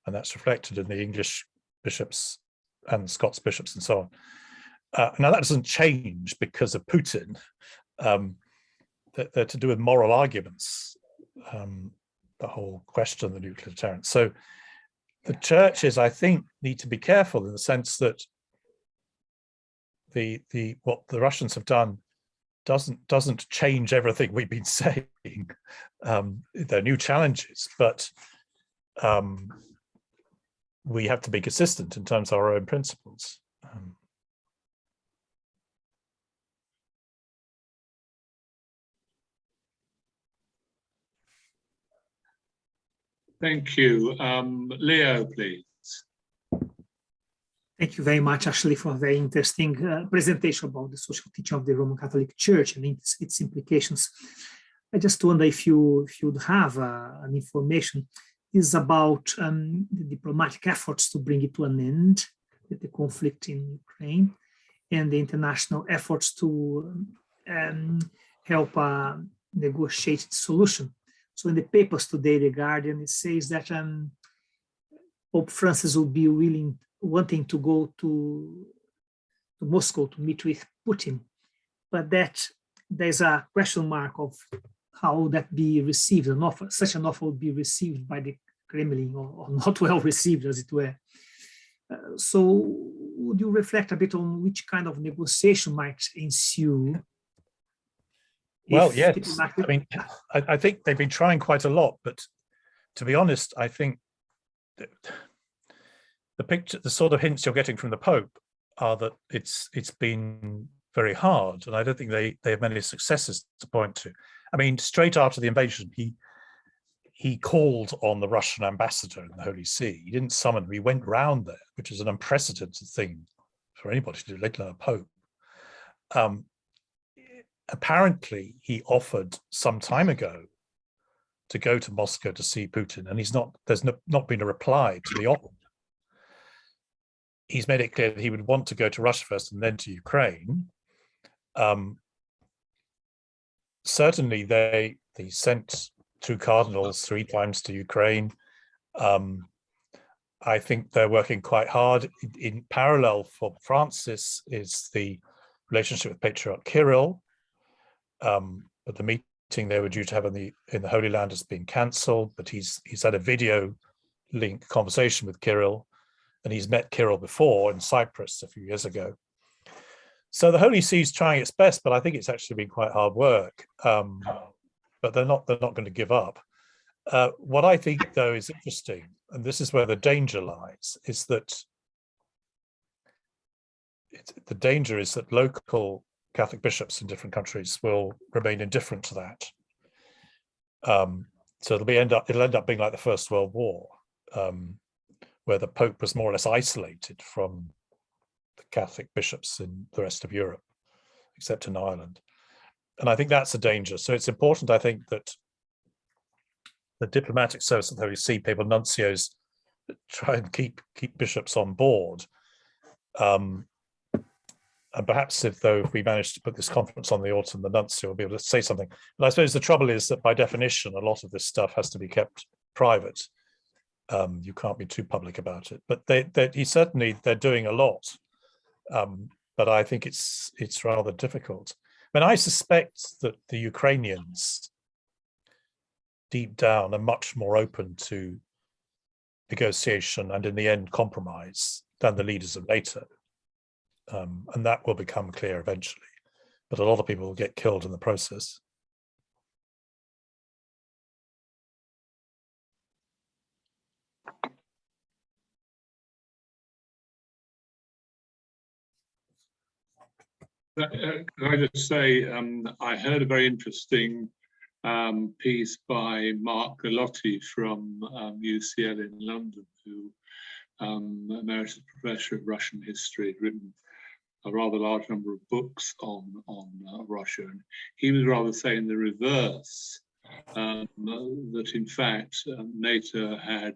And that's reflected in the English bishops and Scots bishops and so on. Now, that doesn't change because of Putin. They're to do with moral arguments, the whole question of the nuclear deterrent. So the churches, I think, need to be careful in the sense that what the Russians have done doesn't change everything we've been saying. There are new challenges, but we have to be consistent in terms of our own principles. Thank you. Leo, please. Thank you very much, actually, for a very interesting presentation about the social teaching of the Roman Catholic Church and its implications. I just wonder if you'd have an information is about the diplomatic efforts to bring it to an end, the conflict in Ukraine, and the international efforts to help a negotiated solution. So in the papers today, The Guardian, it says that Pope Francis will be wanting to go to Moscow to meet with Putin, but that there's a question mark of how that be received. Such an offer would be received by the Kremlin, or not well received, as it were. So would you reflect a bit on which kind of negotiation might ensue? Well, yes. I mean, I think they've been trying quite a lot, but to be honest, I think the sort of hints you're getting from the Pope are that it's been very hard, and I don't think they have many successes to point to. I mean, straight after the invasion, he called on the Russian ambassador in the Holy See. He didn't summon him, he went round there, which is an unprecedented thing for anybody to do, let alone a Pope. Apparently, he offered some time ago to go to Moscow to see Putin, and there's not been a reply to the offer. He's made it clear that he would want to go to Russia first and then to Ukraine. Certainly, they sent 2 cardinals 3 times to Ukraine. I think they're working quite hard. In parallel for Francis is the relationship with Patriarch Kirill. But the meeting they were due to have in the Holy Land has been cancelled, but he's had a video link conversation with Kirill, and he's met Kirill before in Cyprus a few years ago. So the Holy See is trying its best, but I think it's actually been quite hard work. But they're not going to give up. What I think, though, is interesting, and this is where the danger lies, is that the danger is that local Catholic bishops in different countries will remain indifferent to that. So it'll end up being like the First World War, where the Pope was more or less isolated from the Catholic bishops in the rest of Europe, except in Ireland. And I think that's a danger. So it's important, I think, that the diplomatic service of the Holy See, papal nuncios, try and keep bishops on board. And perhaps if we manage to put this conference on the autumn, the nuncio will be able to say something. But I suppose the trouble is that by definition, a lot of this stuff has to be kept private. You can't be too public about it. But they're doing a lot. But I think it's rather difficult. I mean, I suspect that the Ukrainians, deep down, are much more open to negotiation and in the end compromise than the leaders of NATO. And that will become clear eventually. But a lot of people will get killed in the process. Can I just say, I heard a very interesting piece by Mark Gallotti from UCL in London, who emeritus professor of Russian history, had written a rather large number of books on Russia, and he was rather saying the reverse, that in fact NATO had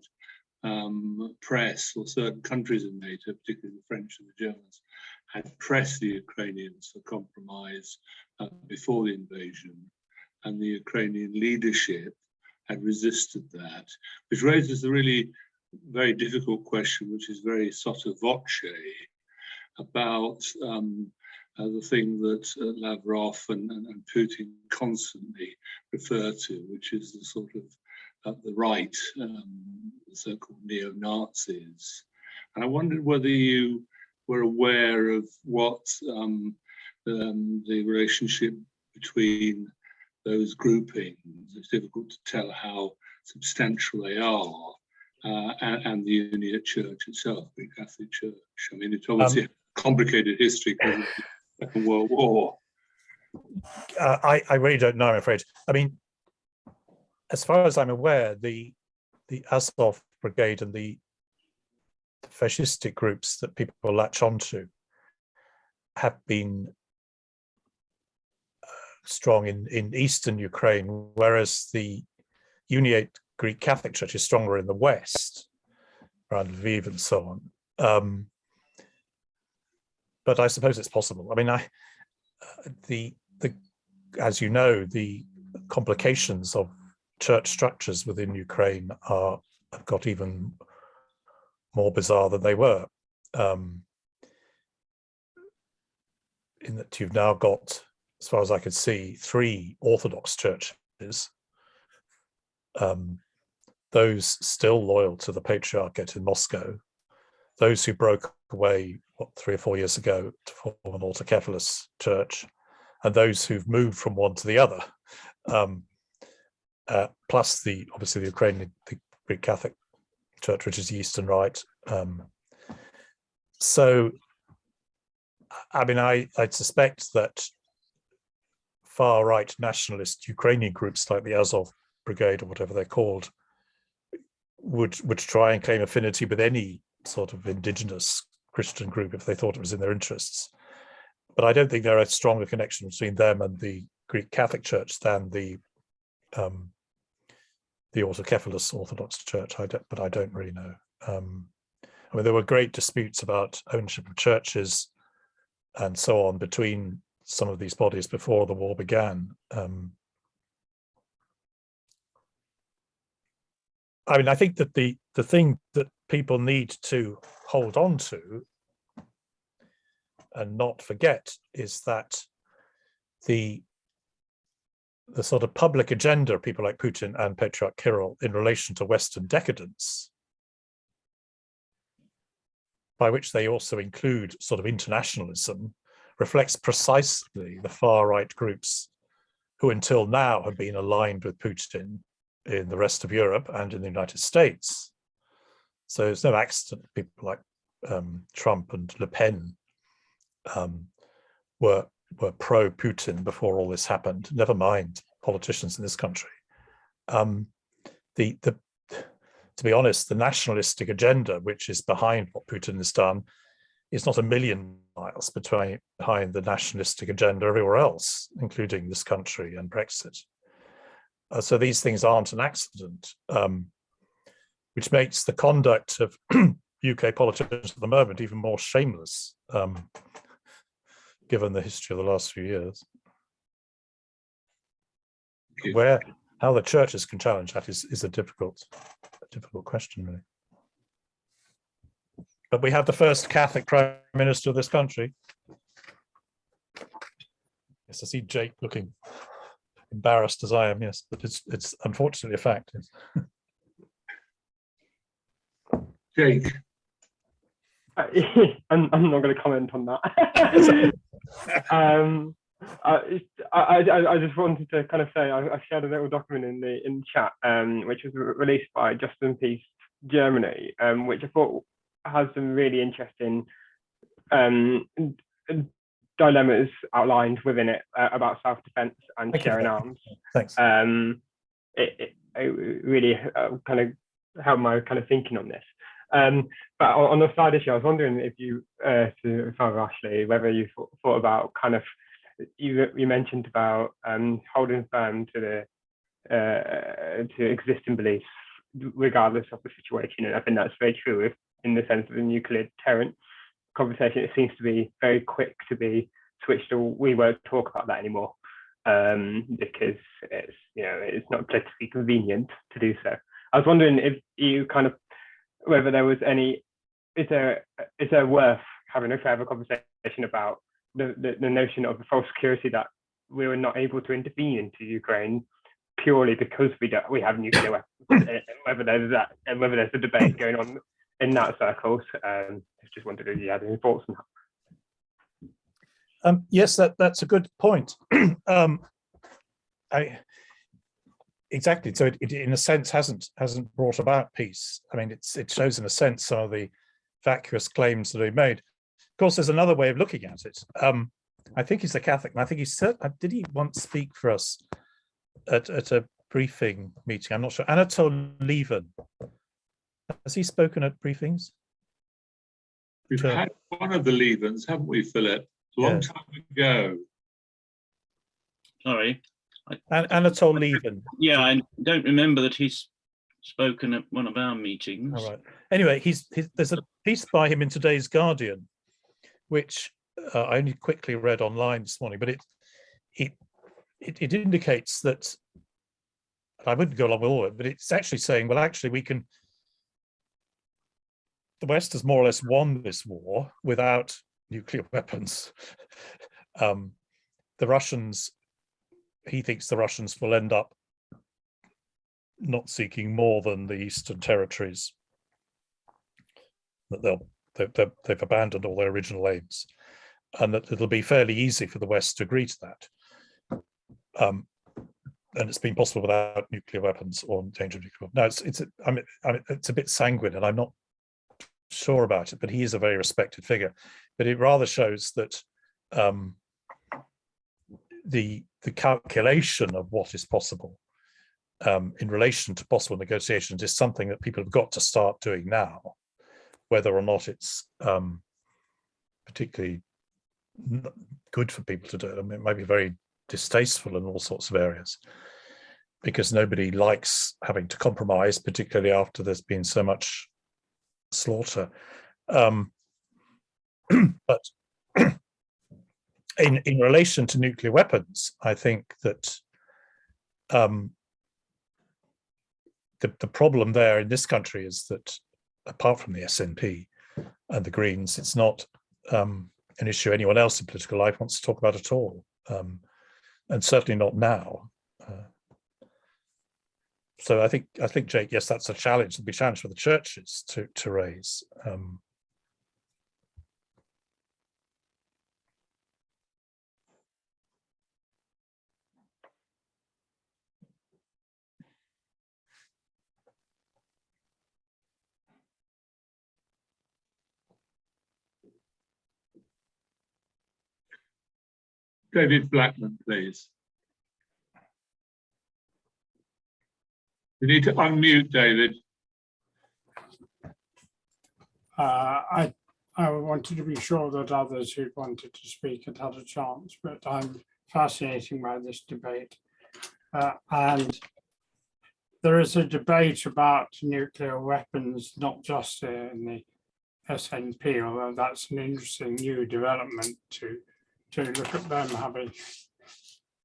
pressed, or certain countries in NATO, particularly the French and the Germans, had pressed the Ukrainians for compromise before the invasion, and the Ukrainian leadership had resisted that, which raises the really very difficult question, which is very sotto voce, about the thing that Lavrov and Putin constantly refer to, which is the sort of the right, the so-called neo-Nazis. And I wondered whether you were aware of what the relationship between those groupings, it's difficult to tell how substantial they are, and the Uniate Church itself, the Catholic Church. I mean, it's obviously a complicated history because of the Second World War. I really don't know, I'm afraid. I mean, as far as I'm aware, the Azov Brigade and the fascistic groups that people latch onto have been strong in eastern Ukraine, whereas the Uniate Greek Catholic Church is stronger in the west, around Lviv and so on. But I suppose it's possible. I mean, as you know, the complications of church structures within Ukraine have got even more bizarre than they were. In that you've now got, as far as I could see, 3 Orthodox churches, those still loyal to the Patriarchate in Moscow, those who broke away, 3 or 4 years ago to form an autocephalous church, and those who've moved from one to the other, plus obviously the Ukrainian, the Greek Catholic Church, which is the Eastern Rite. So, I mean, I suspect that far-right nationalist Ukrainian groups like the Azov Brigade or whatever they're called would try and claim affinity with any sort of indigenous Christian group if they thought it was in their interests. But I don't think there are a stronger connection between them and the Greek Catholic Church than the autocephalous Orthodox Church. But I don't really know. I mean, there were great disputes about ownership of churches and so on between some of these bodies before the war began. I mean, I think that the thing that people need to hold on to and not forget is that the sort of public agenda of people like Putin and Patriarch Kirill in relation to Western decadence, by which they also include sort of internationalism, reflects precisely the far-right groups who until now have been aligned with Putin in the rest of Europe and in the United States. So it's no accident people like Trump and Le Pen were pro-Putin before all this happened, never mind politicians in this country. To be honest, the nationalistic agenda, which is behind what Putin has done, is not a million miles behind the nationalistic agenda everywhere else, including this country and Brexit. So these things aren't an accident, which makes the conduct of UK politicians at the moment even more shameless, given the history of the last few years. How the churches can challenge that is a difficult question, really. But we have the first Catholic Prime Minister of this country. Yes, I see Jake looking embarrassed as I am, yes, but it's unfortunately a fact. Yes. Jake. I'm not going to comment on that. I just wanted to kind of say I shared a little document in the chat, which was released by Justin Peace Germany, which I thought has some really interesting dilemmas outlined within it about self-defense and sharing arms. Thanks. It really kind of helped my kind of thinking on this. But on the side issue, I was wondering if you, to Father Ashley, whether you thought about kind of, you mentioned about holding firm to existing beliefs regardless of the situation, and I think that's very true in the sense of the nuclear deterrent conversation. It seems to be very quick to be switched to we won't talk about that anymore because it's not politically convenient to do so. I was wondering if you kind of whether there was any is there worth having a further conversation about the notion of the false security that we were not able to intervene into Ukraine purely because we have nuclear weapons, whether there's a debate going on in that circles. Just wondered if you had any thoughts on that. Yes, that's a good point. Exactly. So it in a sense hasn't brought about peace. I mean, it shows in a sense some of the vacuous claims that he made. Of course, there's another way of looking at it. I think he's a Catholic, and I think he said, did he once speak for us at a briefing meeting? I'm not sure. Anatole Lieven. Has he spoken at briefings? We've had one of the Lievens, haven't we, Philip? A long time ago. Sorry. Anatole Lieven. Yeah, I don't remember that he's spoken at one of our meetings. All right. Anyway, there's a piece by him in today's Guardian, which I only quickly read online this morning, but it indicates that, I wouldn't go along with all of it, but it's actually saying, well, actually, the West has more or less won this war without nuclear weapons. He thinks the Russians will end up not seeking more than the Eastern territories, that they've abandoned all their original aims, and that it'll be fairly easy for the West to agree to that. And it's been possible without nuclear weapons or danger of nuclear weapons. No, it's a bit sanguine, and I'm not sure about it, but he is a very respected figure. But it rather shows that the calculation of what is possible in relation to possible negotiations is something that people have got to start doing now, whether or not it's particularly good for people to do it. I mean, it might be very distasteful in all sorts of areas, because nobody likes having to compromise, particularly after there's been so much slaughter. But in relation to nuclear weapons, I think that the problem there in this country is that, apart from the SNP and the Greens, it's not an issue anyone else in political life wants to talk about at all, and certainly not now. So I think, Jake, yes, that's a challenge. It'll be a challenge for the churches to raise. David Blackman, please. You need to unmute, David. I wanted to be sure that others who wanted to speak had had a chance, but I'm fascinated by this debate. And there is a debate about nuclear weapons, not just in the SNP, although that's an interesting new development to look at them having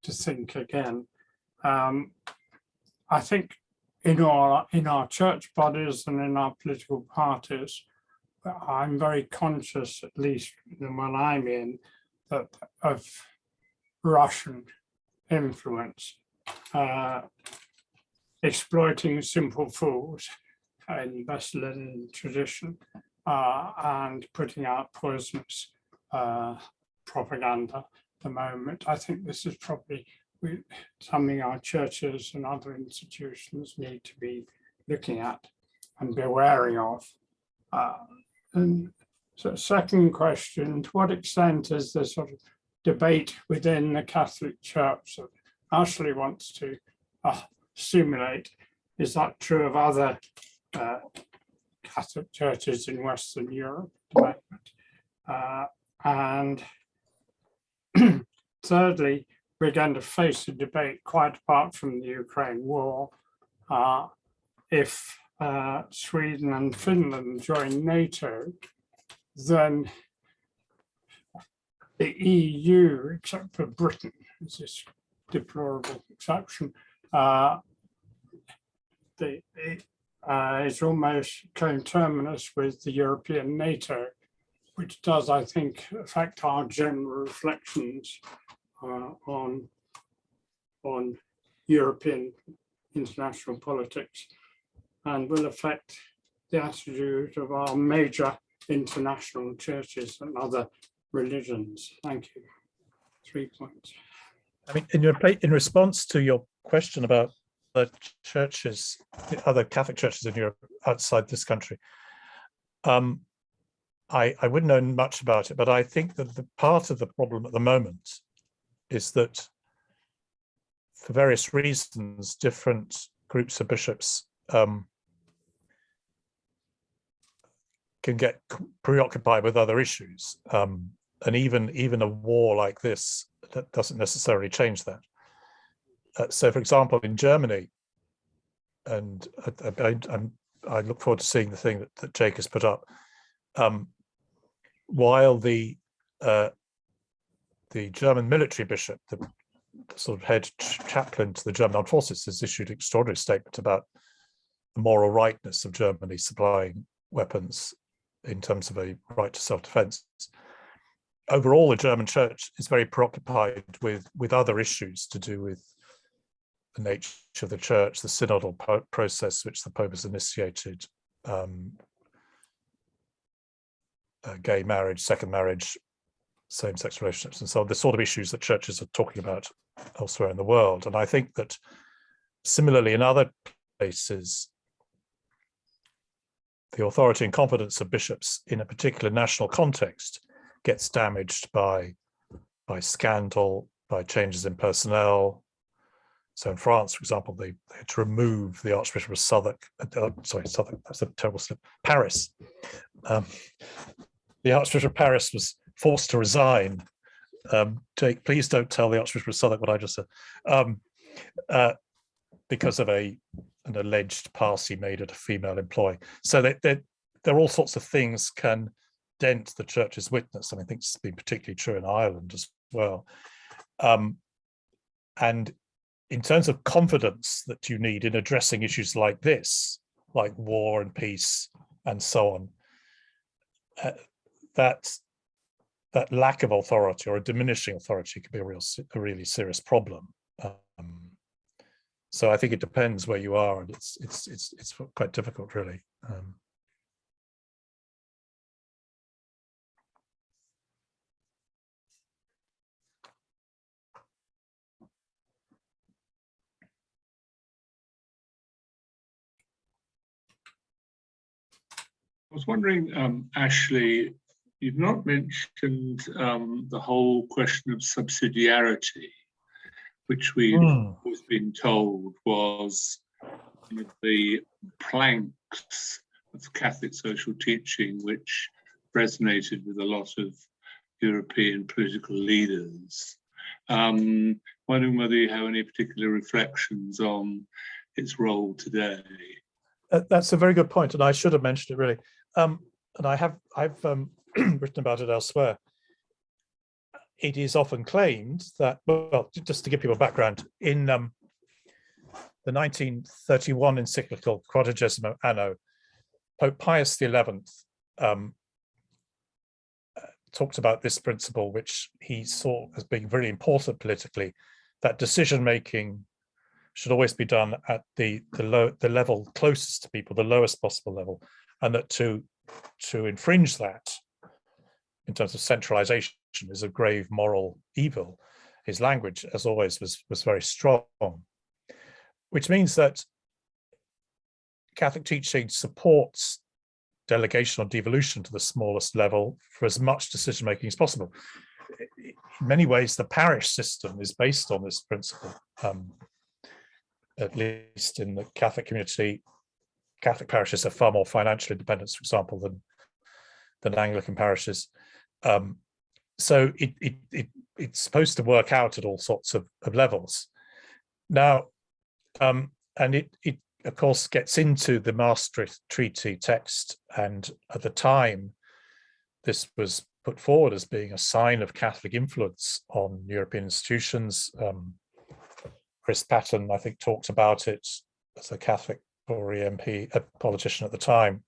to think again. I think in our church bodies and in our political parties, I'm very conscious, at least the one I'm in, that of Russian influence, exploiting simple fools in Western tradition, and putting out poisonous propaganda at the moment. I think this is probably something our churches and other institutions need to be looking at and be wary of. And so, second question, to what extent is the sort of debate within the Catholic Church that Ashley wants to stimulate, is that true of other Catholic churches in Western Europe at the moment. And thirdly, we're going to face a debate quite apart from the Ukraine war. If Sweden and Finland join NATO, then the EU, except for Britain, is this deplorable exception, is almost coterminous with the European NATO, which does, I think, affect our general reflections on European international politics, and will affect the attitude of our major international churches and other religions. Thank you. 3 points. I mean, in response to your question about the churches, the other Catholic churches in Europe outside this country, I wouldn't know much about it, but I think that the part of the problem at the moment is that for various reasons, different groups of bishops can get preoccupied with other issues. And even a war like this, that doesn't necessarily change that. So, for example, in Germany, and I look forward to seeing the thing that Jake has put up, while the German military bishop, the sort of head chaplain to the German armed forces, has issued an extraordinary statement about the moral rightness of Germany supplying weapons in terms of a right to self-defense. Overall, the German church is very preoccupied with other issues to do with the nature of the church, the synodal process which the Pope has initiated, gay marriage, second marriage, same-sex relationships, and so on, the sort of issues that churches are talking about elsewhere in the world. And I think that similarly in other places, the authority and confidence of bishops in a particular national context gets damaged by scandal, by changes in personnel. So in France, for example, they had to remove the Archbishop of Southwark, Southwark, that's a terrible slip, Paris. The Archbishop of Paris was forced to resign. Jake, please don't tell the Archbishop of Southwark what I just said. Because of an alleged pass he made at a female employee. So there are all sorts of things can dent the church's witness, and I think it's been particularly true in Ireland as well. And in terms of confidence that you need in addressing issues like this, like war and peace and so on, that lack of authority or a diminishing authority could be a really serious problem. So I think it depends where you are, and it's quite difficult, really. I was wondering, Ashley, you've not mentioned the whole question of subsidiarity, which we've always been told was one of the planks of Catholic social teaching, which resonated with a lot of European political leaders. Wondering whether you have any particular reflections on its role today. That's a very good point, and I should have mentioned it really. And I've written about it elsewhere. It is often claimed that, well, just to give people background, in the 1931 encyclical Quadragesimo Anno, Pope Pius XI talked about this principle, which he saw as being very important politically, that decision-making should always be done at the level closest to people, the lowest possible level, and that to infringe that in terms of centralization is a grave moral evil. His language, as always, was very strong, which means that Catholic teaching supports delegation or devolution to the smallest level for as much decision-making as possible. In many ways, the parish system is based on this principle. At least in the Catholic community, Catholic parishes have far more financial independence, for example, than Anglican parishes. So it's supposed to work out at all sorts of levels. Now, and it of course gets into the Maastricht Treaty text, and at the time, this was put forward as being a sign of Catholic influence on European institutions. Chris Patten, I think, talked about it as a Catholic Tory MP, a politician at the time.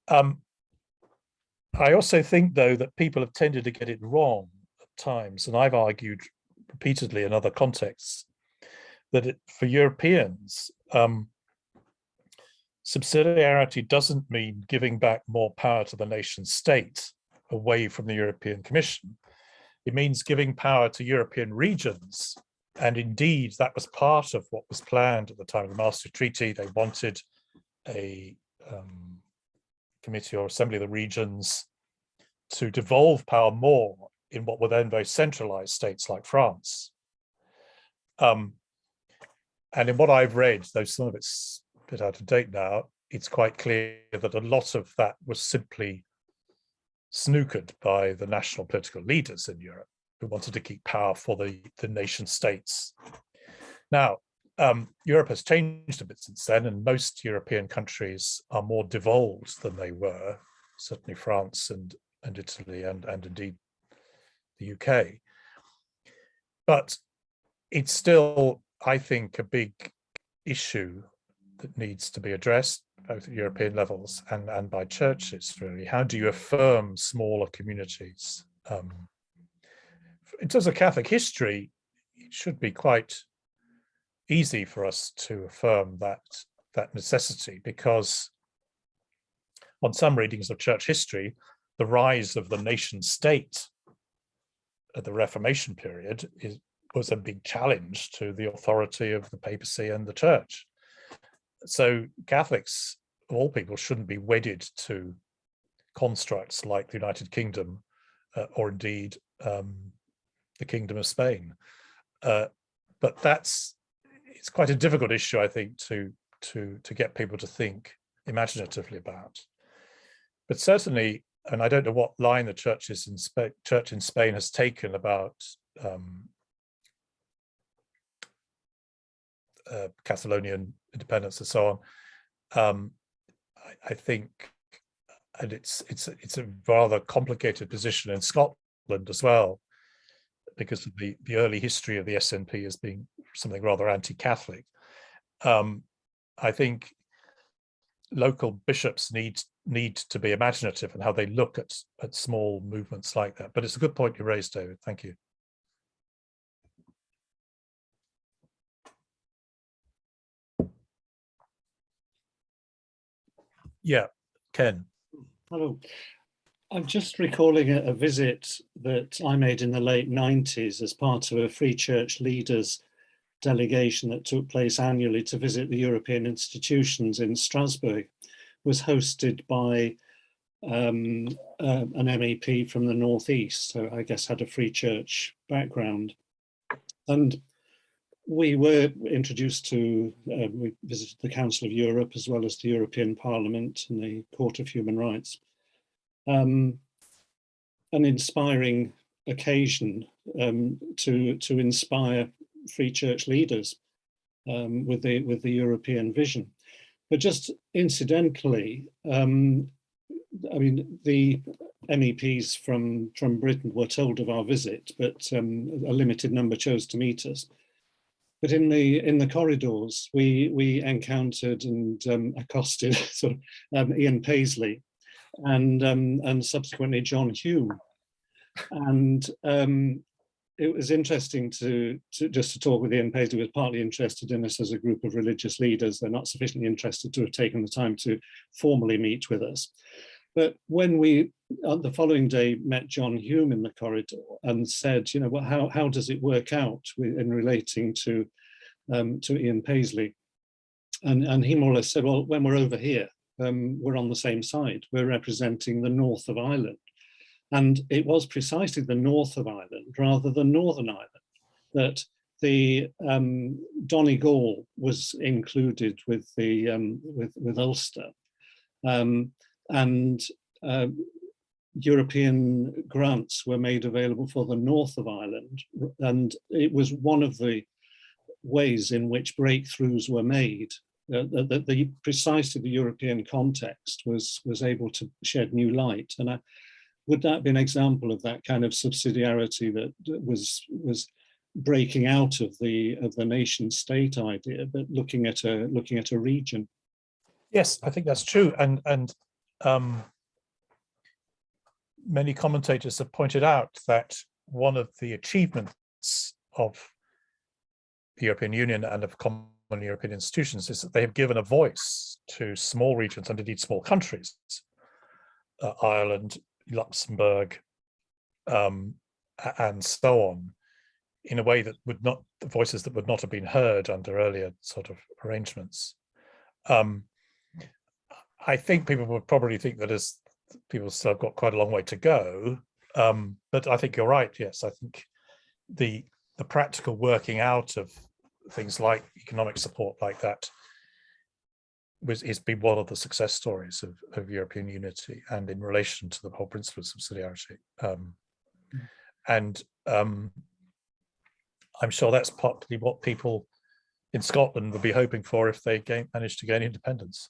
I also think, though, that people have tended to get it wrong at times, and I've argued repeatedly in other contexts that for Europeans, subsidiarity doesn't mean giving back more power to the nation state away from the European Commission. It means giving power to European regions. And indeed, that was part of what was planned at the time of the Maastricht Treaty. They wanted a committee or assembly of the regions to devolve power more in what were then very centralized states like France. And in what I've read, though some of it's a bit out of date now, it's quite clear that a lot of that was simply snookered by the national political leaders in Europe who wanted to keep power for the nation states. Now, Europe has changed a bit since then, and most European countries are more devolved than they were, certainly France and Italy and indeed the UK. But it's still, I think, a big issue that needs to be addressed both at European levels and by churches, really. How do you affirm smaller communities? In terms of Catholic history, it should be quite easy for us to affirm that necessity, because on some readings of church history, the rise of the nation state at the Reformation period was a big challenge to the authority of the papacy and the church. So Catholics, of all people, shouldn't be wedded to constructs like the United Kingdom or indeed the Kingdom of Spain. But it's quite a difficult issue, I think, to get people to think imaginatively about. But certainly, and I don't know what line the church in Spain has taken about Catalonian independence and so on. I think, and it's a rather complicated position in Scotland as well, because of the early history of the SNP as being something rather anti-Catholic. I think local bishops need to be imaginative in how they look at small movements like that. But it's a good point you raised, David. Thank you. Yeah, Ken. Hello. I'm just recalling a visit that I made in the late 90s as part of a Free Church Leaders delegation that took place annually to visit the European institutions in Strasbourg. It was hosted by an MEP from the Northeast, so I guess had a Free Church background. And we were introduced to, we visited the Council of Europe as well as the European Parliament and the Court of Human Rights. An inspiring occasion to inspire Free Church leaders with the European vision. But just incidentally, I mean, the MEPs from Britain were told of our visit, but a limited number chose to meet us. But in the corridors, we encountered and accosted sort of Ian Paisley and subsequently John Hume, and it was interesting to talk with Ian Paisley. Who was partly interested in us as a group of religious leaders. They're not sufficiently interested to have taken the time to formally meet with us. But when we, the following day, met John Hume in the corridor and said, you know, well, how does it work out in relating to Ian Paisley? And he more or less said, well, when we're over here, we're on the same side. We're representing the north of Ireland. And it was precisely the north of Ireland rather than Northern Ireland that the Donegal was included with the with Ulster, and European grants were made available for the north of Ireland, and it was one of the ways in which breakthroughs were made. Precisely the European context was able to shed new light, and would that be an example of that kind of subsidiarity that was breaking out of the nation state idea, but looking at a region? Yes, I think that's true, and many commentators have pointed out that one of the achievements of the European Union and of common European institutions is that they have given a voice to small regions and indeed small countries, Ireland, Luxembourg, and so on, in a way that would not, voices that would not have been heard under earlier sort of arrangements. I think people would probably think that as people still have got quite a long way to go, but I think you're right. Yes, I think the practical working out of things like economic support like that has been one of the success stories of European unity, and in relation to the whole principle of subsidiarity. I'm sure that's partly what people in Scotland would be hoping for if they manage to gain independence.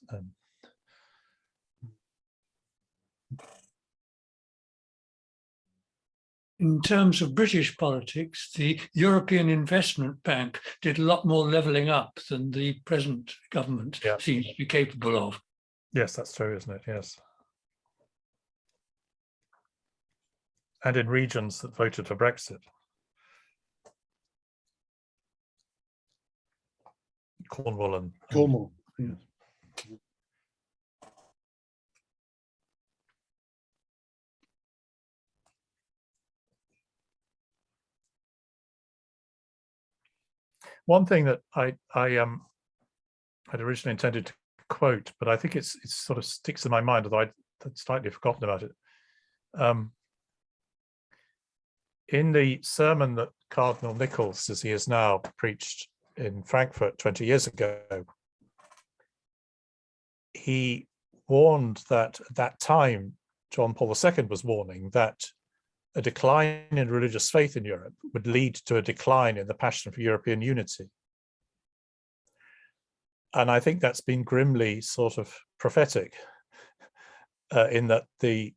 In terms of British politics, the European Investment Bank did a lot more levelling up than the present government seems to be capable of. Yes, that's true, isn't it? Yes. And in regions that voted for Brexit. Cornwall and Cornwall. Yeah. One thing that I had originally intended to quote, but I think it sort of sticks in my mind, although I'd slightly forgotten about it. In the sermon that Cardinal Nichols, as he is now, preached in Frankfurt 20 years ago, he warned that at that time, John Paul II was warning that a decline in religious faith in Europe would lead to a decline in the passion for European unity. And I think that's been grimly sort of prophetic, in that the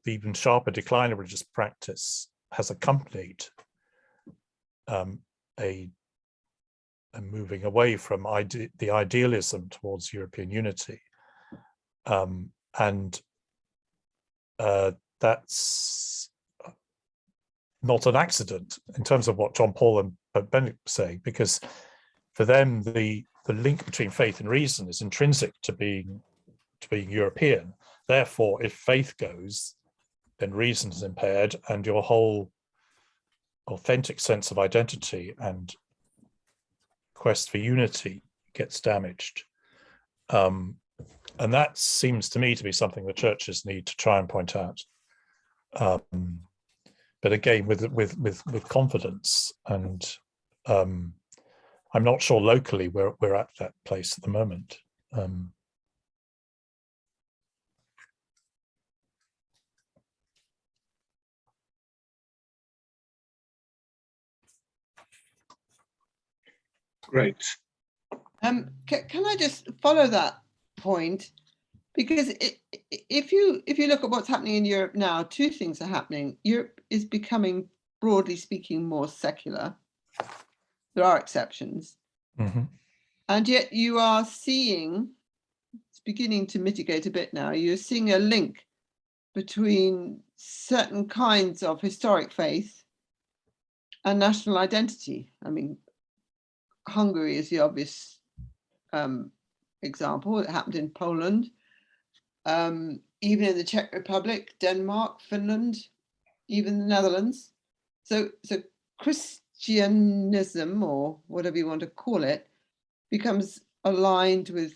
even sharper decline of religious practice has accompanied a moving away from the idealism towards European unity. That's not an accident in terms of what John Paul and Pope Benedict were saying, because for them the link between faith and reason is intrinsic to being European. Therefore, if faith goes, then reason is impaired, and your whole authentic sense of identity and quest for unity gets damaged. And that seems to me to be something the churches need to try and point out. But again, with confidence, and I'm not sure locally we're at that place at the moment. Great. Can I just follow that point? Because if you look at what's happening in Europe now, two things are happening. Europe is becoming, broadly speaking, more secular. There are exceptions. Mm-hmm. And yet you are seeing, it's beginning to mitigate a bit now, you're seeing a link between certain kinds of historic faith and national identity. I mean, Hungary is the obvious example. It happened in Poland, even in the Czech Republic, Denmark, Finland, even the Netherlands. So Christianism, or whatever you want to call it, becomes aligned with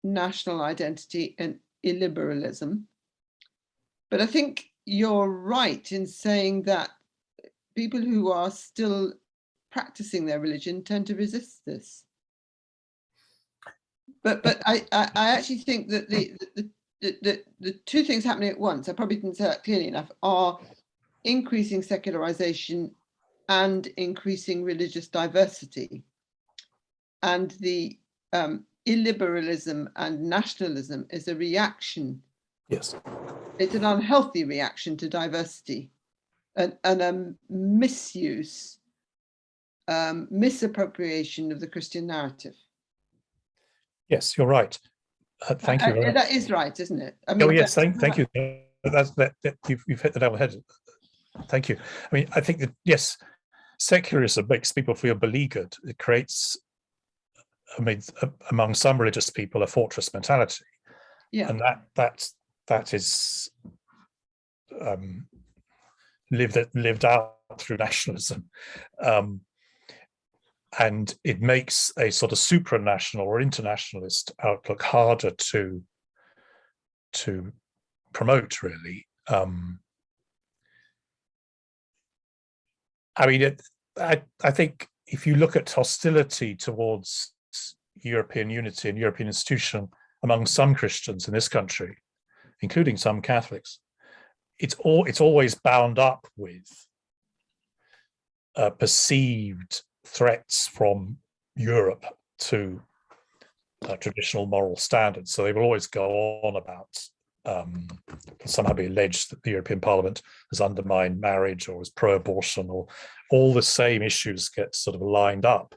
national identity and illiberalism. But I think you're right in saying that people who are still practicing their religion tend to resist this. But I actually think that the two things happening at once, I probably didn't say that clearly enough, are increasing secularization and increasing religious diversity. And the illiberalism and nationalism is a reaction. Yes. It's an unhealthy reaction to diversity and a misuse, misappropriation of the Christian narrative. Yes, you're right. Thank you very much. That is right, isn't it? I mean, oh yes, thank you. You've hit the nail on the head. Thank you. I mean, I think that yes, secularism makes people feel beleaguered. It creates, I mean, among some religious people, a fortress mentality. Yeah. And that is lived out through nationalism. And it makes a sort of supranational or internationalist outlook harder to promote, really. I mean, I think if you look at hostility towards European unity and European institution among some Christians in this country, including some Catholics, it's always bound up with perceived threats from Europe to traditional moral standards. So they will always go on about somehow be alleged that the European Parliament has undermined marriage or is pro-abortion, or all the same issues get sort of lined up.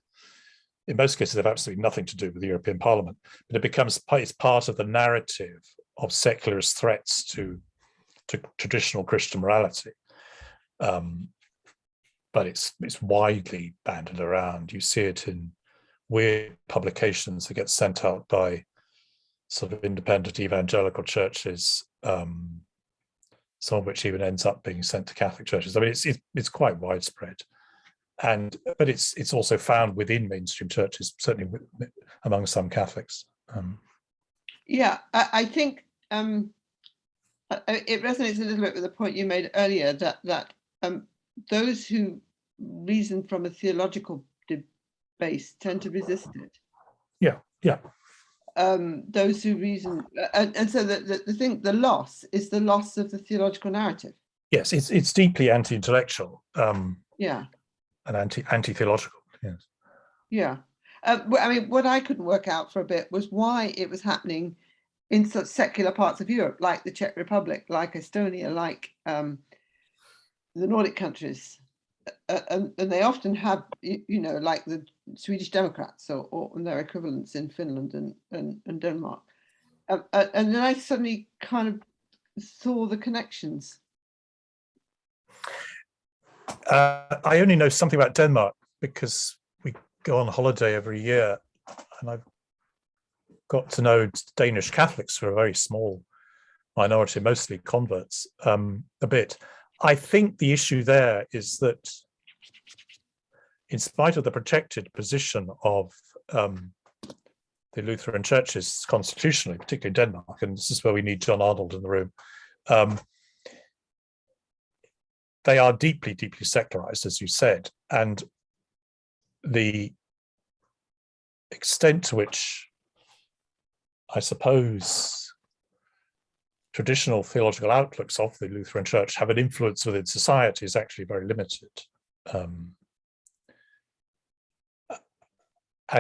In most cases, they have absolutely nothing to do with the European Parliament, but it's part of the narrative of secularist threats to traditional Christian morality. But it's widely banded around. You see it in weird publications that get sent out by sort of independent evangelical churches, some of which even ends up being sent to Catholic churches. I mean, it's quite widespread, but it's also found within mainstream churches, certainly among some Catholics. Yeah, I think it resonates a little bit with the point you made earlier that those who reason from a theological base tend to resist it. Yeah. Those who reason, and so the loss is the loss of the theological narrative. Yes, it's deeply anti-intellectual. Yeah. And anti-theological. Yes. Yeah. I mean, what I couldn't work out for a bit was why it was happening in such secular parts of Europe, like the Czech Republic, like Estonia, like the Nordic countries. And they often have, like the Swedish Democrats or their equivalents in Finland and Denmark. And then I suddenly kind of saw the connections. I only know something about Denmark because we go on holiday every year, and I've got to know Danish Catholics, who are a very small minority, mostly converts, a bit. I think the issue there is that in spite of the protected position of the Lutheran churches constitutionally, particularly in Denmark, and this is where we need John Arnold in the room, they are deeply, deeply secularized, as you said, and the extent to which, I suppose, traditional theological outlooks of the Lutheran Church have an influence within society is actually very limited. And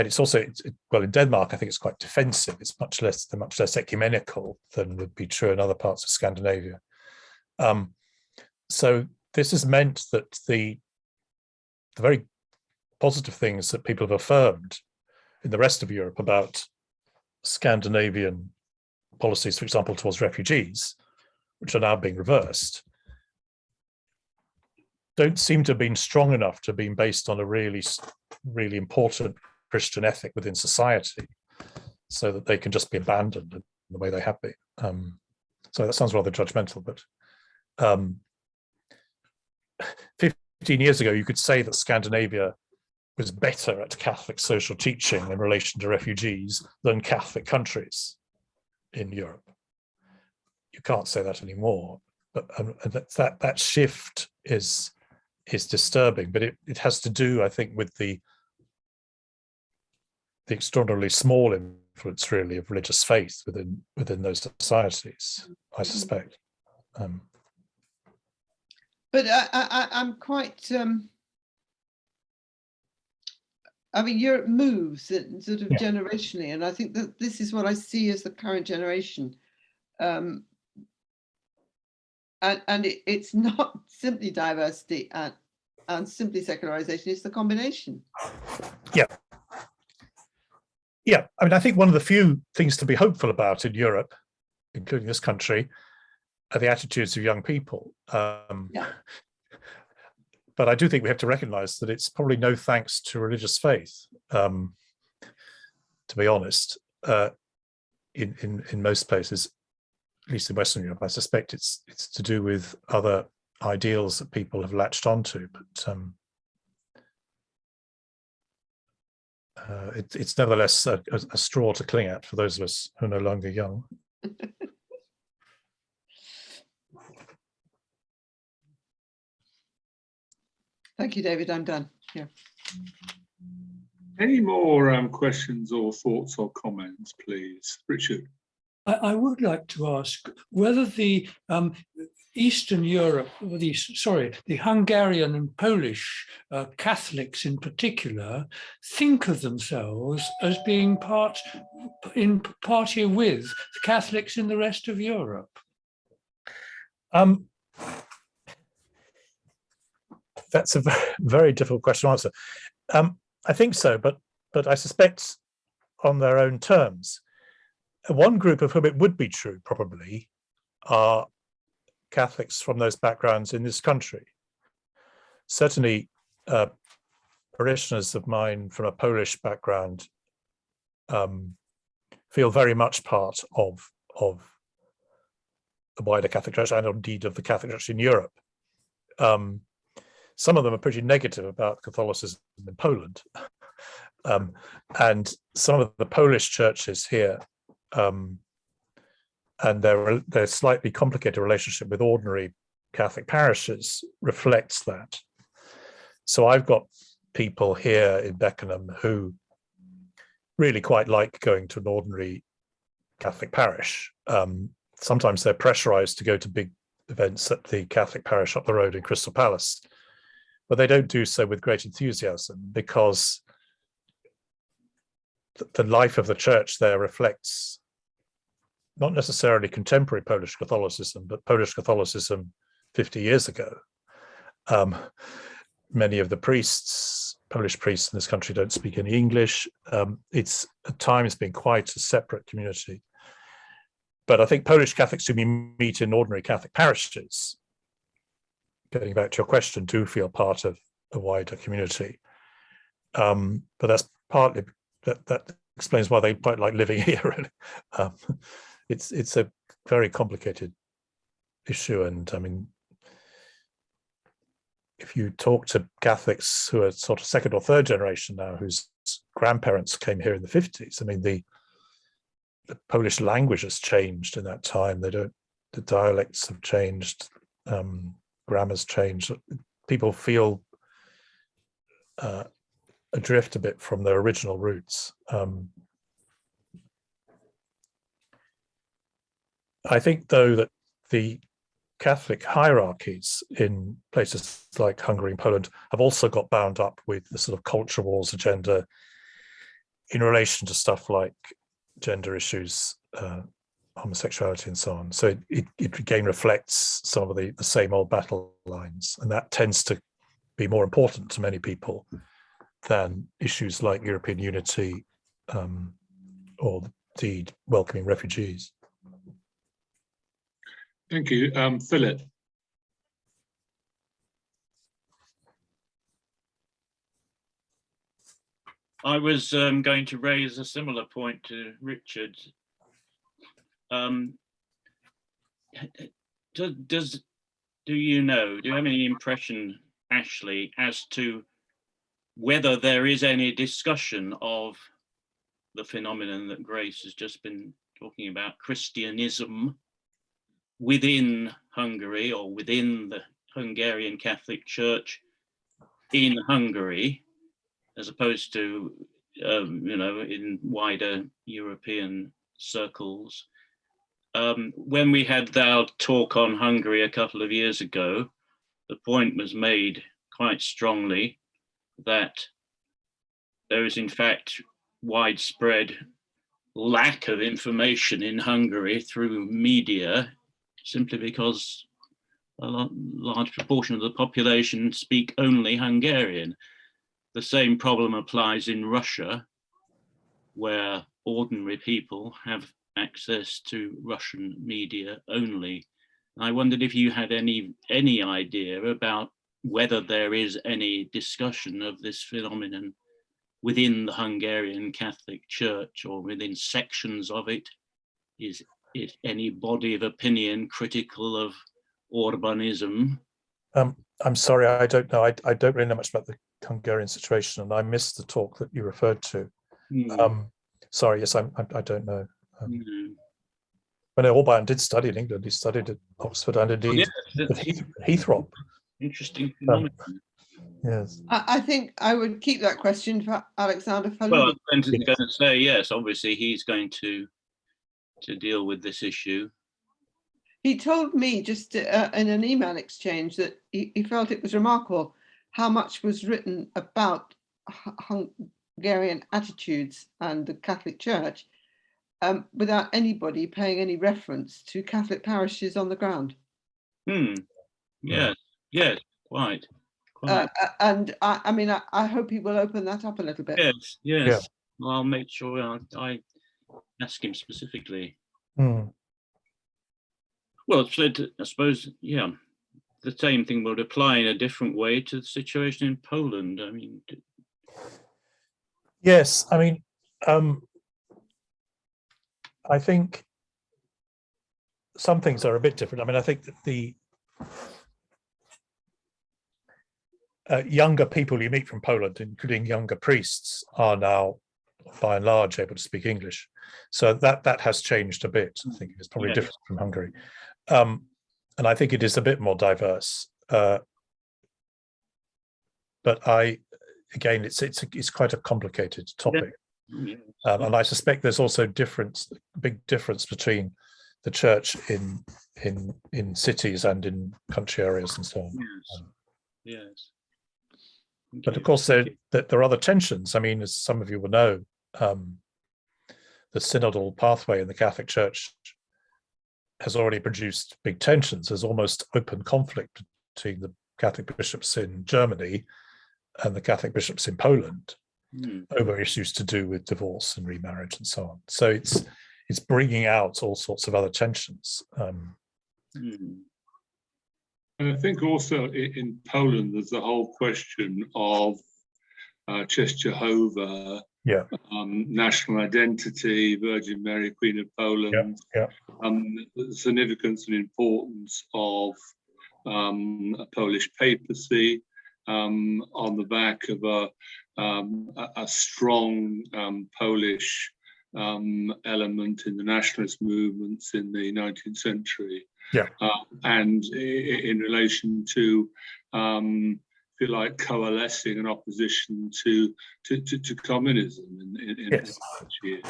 it's also, well, in Denmark, I think it's quite defensive. It's much less ecumenical than would be true in other parts of Scandinavia. So this has meant that the very positive things that people have affirmed in the rest of Europe about Scandinavian policies, for example, towards refugees, which are now being reversed, don't seem to have been strong enough to have been based on a really, really important Christian ethic within society, so that they can just be abandoned in the way they have been. So that sounds rather judgmental, but 15 years ago, you could say that Scandinavia was better at Catholic social teaching in relation to refugees than Catholic countries in Europe. You can't say that anymore, but that shift is is disturbing, but it has to do, I think, with the extraordinarily small influence, really, of religious faith within those societies, I suspect. But I'm quite. I mean, Europe moves sort of generationally, and I think that this is what I see as the current generation. And it's not simply diversity and simply secularization, it's the combination. Yeah. Yeah, I mean, I think one of the few things to be hopeful about in Europe, including this country, are the attitudes of young people. But I do think we have to recognize that it's probably no thanks to religious faith, to be honest, in most places, at least in Western Europe. I suspect it's to do with other ideals that people have latched onto, but it's nevertheless a straw to cling at for those of us who are no longer young. Thank you, David. I'm done. Yeah. Any more questions or thoughts or comments, please? Richard. I would like to ask whether the Eastern Europe, the Hungarian and Polish Catholics in particular, think of themselves as being party with the Catholics in the rest of Europe. That's a very difficult question to answer. I think so, but I suspect on their own terms. One group of whom it would be true, probably, are Catholics from those backgrounds in this country. Certainly, parishioners of mine from a Polish background feel very much part of the wider Catholic Church, and indeed of the Catholic Church in Europe. Some of them are pretty negative about Catholicism in Poland. And some of the Polish churches here, and their slightly complicated relationship with ordinary Catholic parishes reflects that. So I've got people here in Beckenham who really quite like going to an ordinary Catholic parish. Sometimes they're pressurized to go to big events at the Catholic parish up the road in Crystal Palace, but they don't do so with great enthusiasm, because the life of the church there reflects not necessarily contemporary Polish Catholicism, but Polish Catholicism 50 years ago. Many of the Polish priests in this country don't speak any English. It's at times been quite a separate community. But I think Polish Catholics who we meet in ordinary Catholic parishes, getting back to your question, do feel part of a wider community. But that's partly, that explains why they quite like living here. Really. It's a very complicated issue, and I mean, if you talk to Catholics who are sort of second or third generation now, whose grandparents came here in the 50s, I mean, the Polish language has changed in that time. The dialects have changed, grammar's changed. People feel adrift a bit from their original roots. I think, though, that the Catholic hierarchies in places like Hungary and Poland have also got bound up with the sort of culture wars agenda in relation to stuff like gender issues, homosexuality and so on. So it again reflects some of the same old battle lines, and that tends to be more important to many people than issues like European unity or indeed welcoming refugees. Thank you. Philip. I was going to raise a similar point to Richard. Do you have any impression, Ashley, as to whether there is any discussion of the phenomenon that Grace has just been talking about, Christianism, within Hungary or within the Hungarian Catholic Church, in Hungary, as opposed to, you know, in wider European circles. When we had our talk on Hungary a couple of years ago, the point was made quite strongly that there is in fact widespread lack of information in Hungary through media, simply because a large proportion of the population speak only Hungarian. The same problem applies in Russia, where ordinary people have access to Russian media only. I wondered if you had any idea about whether there is any discussion of this phenomenon within the Hungarian Catholic Church or within sections of it. Is any body of opinion critical of Orbanism? I'm sorry, I don't know. I don't really know much about the Hungarian situation, and I missed the talk that you referred to. Sorry, yes, I don't know. When Orban did study in England, he studied at Oxford and indeed at Heathrop. Interesting phenomenon. Yes. I think I would keep that question for Alexander Faludi. Well, I was going to say, yes, obviously he's going to deal with this issue. He told me just in an email exchange that he felt it was remarkable how much was written about Hungarian attitudes and the Catholic Church without anybody paying any reference to Catholic parishes on the ground. Yes, yes, quite. And I mean, I hope he will open that up a little bit. Yes, yes. Yeah. Well, I'll make sure I ask him specifically. Well, so I suppose, yeah, the same thing would apply in a different way to the situation in Poland. I mean, yes, I mean, I think some things are a bit different. I mean, I think that the younger people you meet from Poland, including younger priests, are now, by and large, able to speak English. So that has changed a bit. I think it's probably different from Hungary. And I think it is a bit more diverse. But again, it's quite a complicated topic. And I suspect there's also big difference between the church in cities and in country areas and so on. Yes. But of course, there are other tensions. I mean, as some of you will know, the synodal pathway in the Catholic Church has already produced big tensions. There's almost open conflict between the Catholic bishops in Germany and the Catholic bishops in Poland over issues to do with divorce and remarriage and so on. So it's bringing out all sorts of other tensions. And I think also in Poland, there's the whole question of Chest Jehovah, national identity, Virgin Mary, Queen of Poland, the significance and importance of a Polish papacy on the back of a strong Polish element in the nationalist movements in the 19th century. And in relation to, if you like, coalescing an opposition to communism in such years.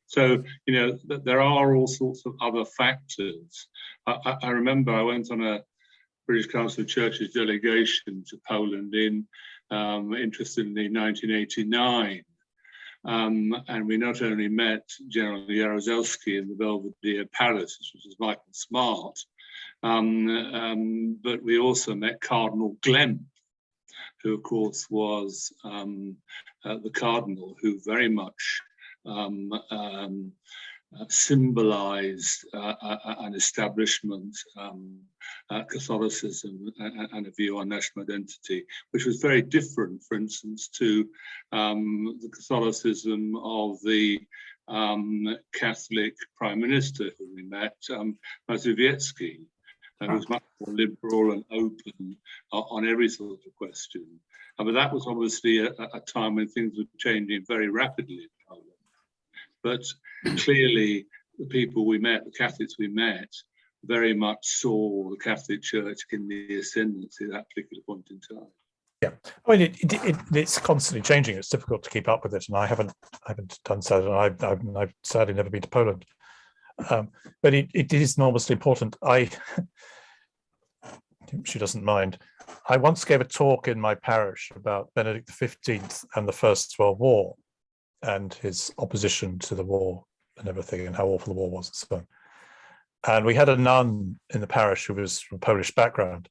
So, you know, there are all sorts of other factors. I remember I went on a British Council of Churches delegation to Poland interestingly, in 1989. And we not only met General Jaruzelski in the Belvedere Palace, which was Michael Smart, but we also met Cardinal Glemp, who of course was the cardinal who very much symbolized an establishment, Catholicism, and a view on national identity, which was very different, for instance, to the Catholicism of the Catholic Prime Minister who we met, Mazowiecki, who was much more liberal and open on every sort of question. But that was obviously a time when things were changing very rapidly in Poland. But clearly, the people we met, the Catholics we met, very much saw the Catholic Church in the ascendancy at that particular point in time. Yeah, I mean, it's constantly changing. It's difficult to keep up with it, and I haven't done so, and I've sadly never been to Poland. But it is enormously important. She doesn't mind. I once gave a talk in my parish about Benedict XV and the First World War, and his opposition to the war and everything, and how awful the war was, and so on. And we had a nun in the parish who was from Polish background.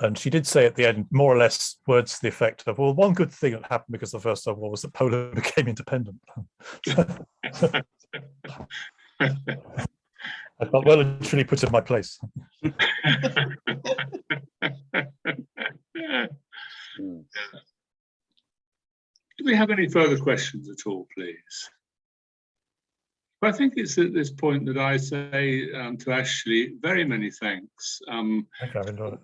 And she did say at the end, more or less, words to the effect of, well, one good thing that happened because of the First World War was that Poland became independent. I felt well and truly put in my place. Do we have any further questions at all, please? I think it's at this point that I say to Ashley, very many thanks. Thank you, I've enjoyed it.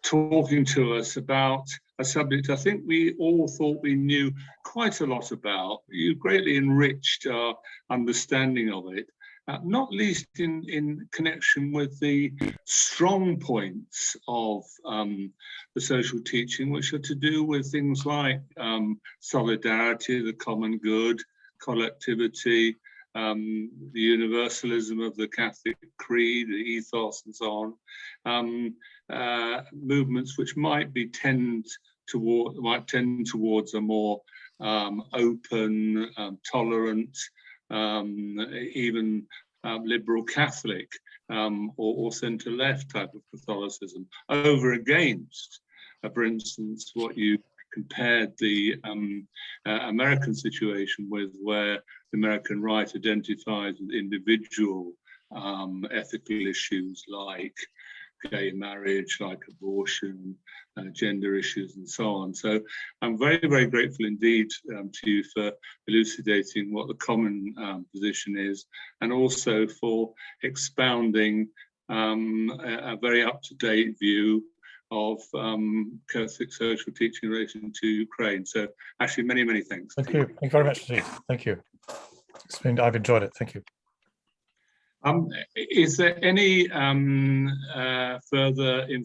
Talking to us about a subject I think we all thought we knew quite a lot about. You greatly enriched our understanding of it, not least in connection with the strong points of the social teaching, which are to do with things like solidarity, the common good, collectivity, the universalism of the Catholic creed, the ethos, and so on. Movements which might tend towards a more open, tolerant, even liberal Catholic or centre-left type of Catholicism, over against, for instance, what you compared the American situation with, where the American right identifies with individual ethical issues like gay marriage, like abortion, gender issues, and so on. So I'm very, very grateful indeed to you for elucidating what the common position is, and also for expounding a very up-to-date view of Catholic social teaching in relation to Ukraine. So actually, many, many thanks. Thank you. Thank you very much indeed. Thank you. I've enjoyed it. Thank you. Is there any further information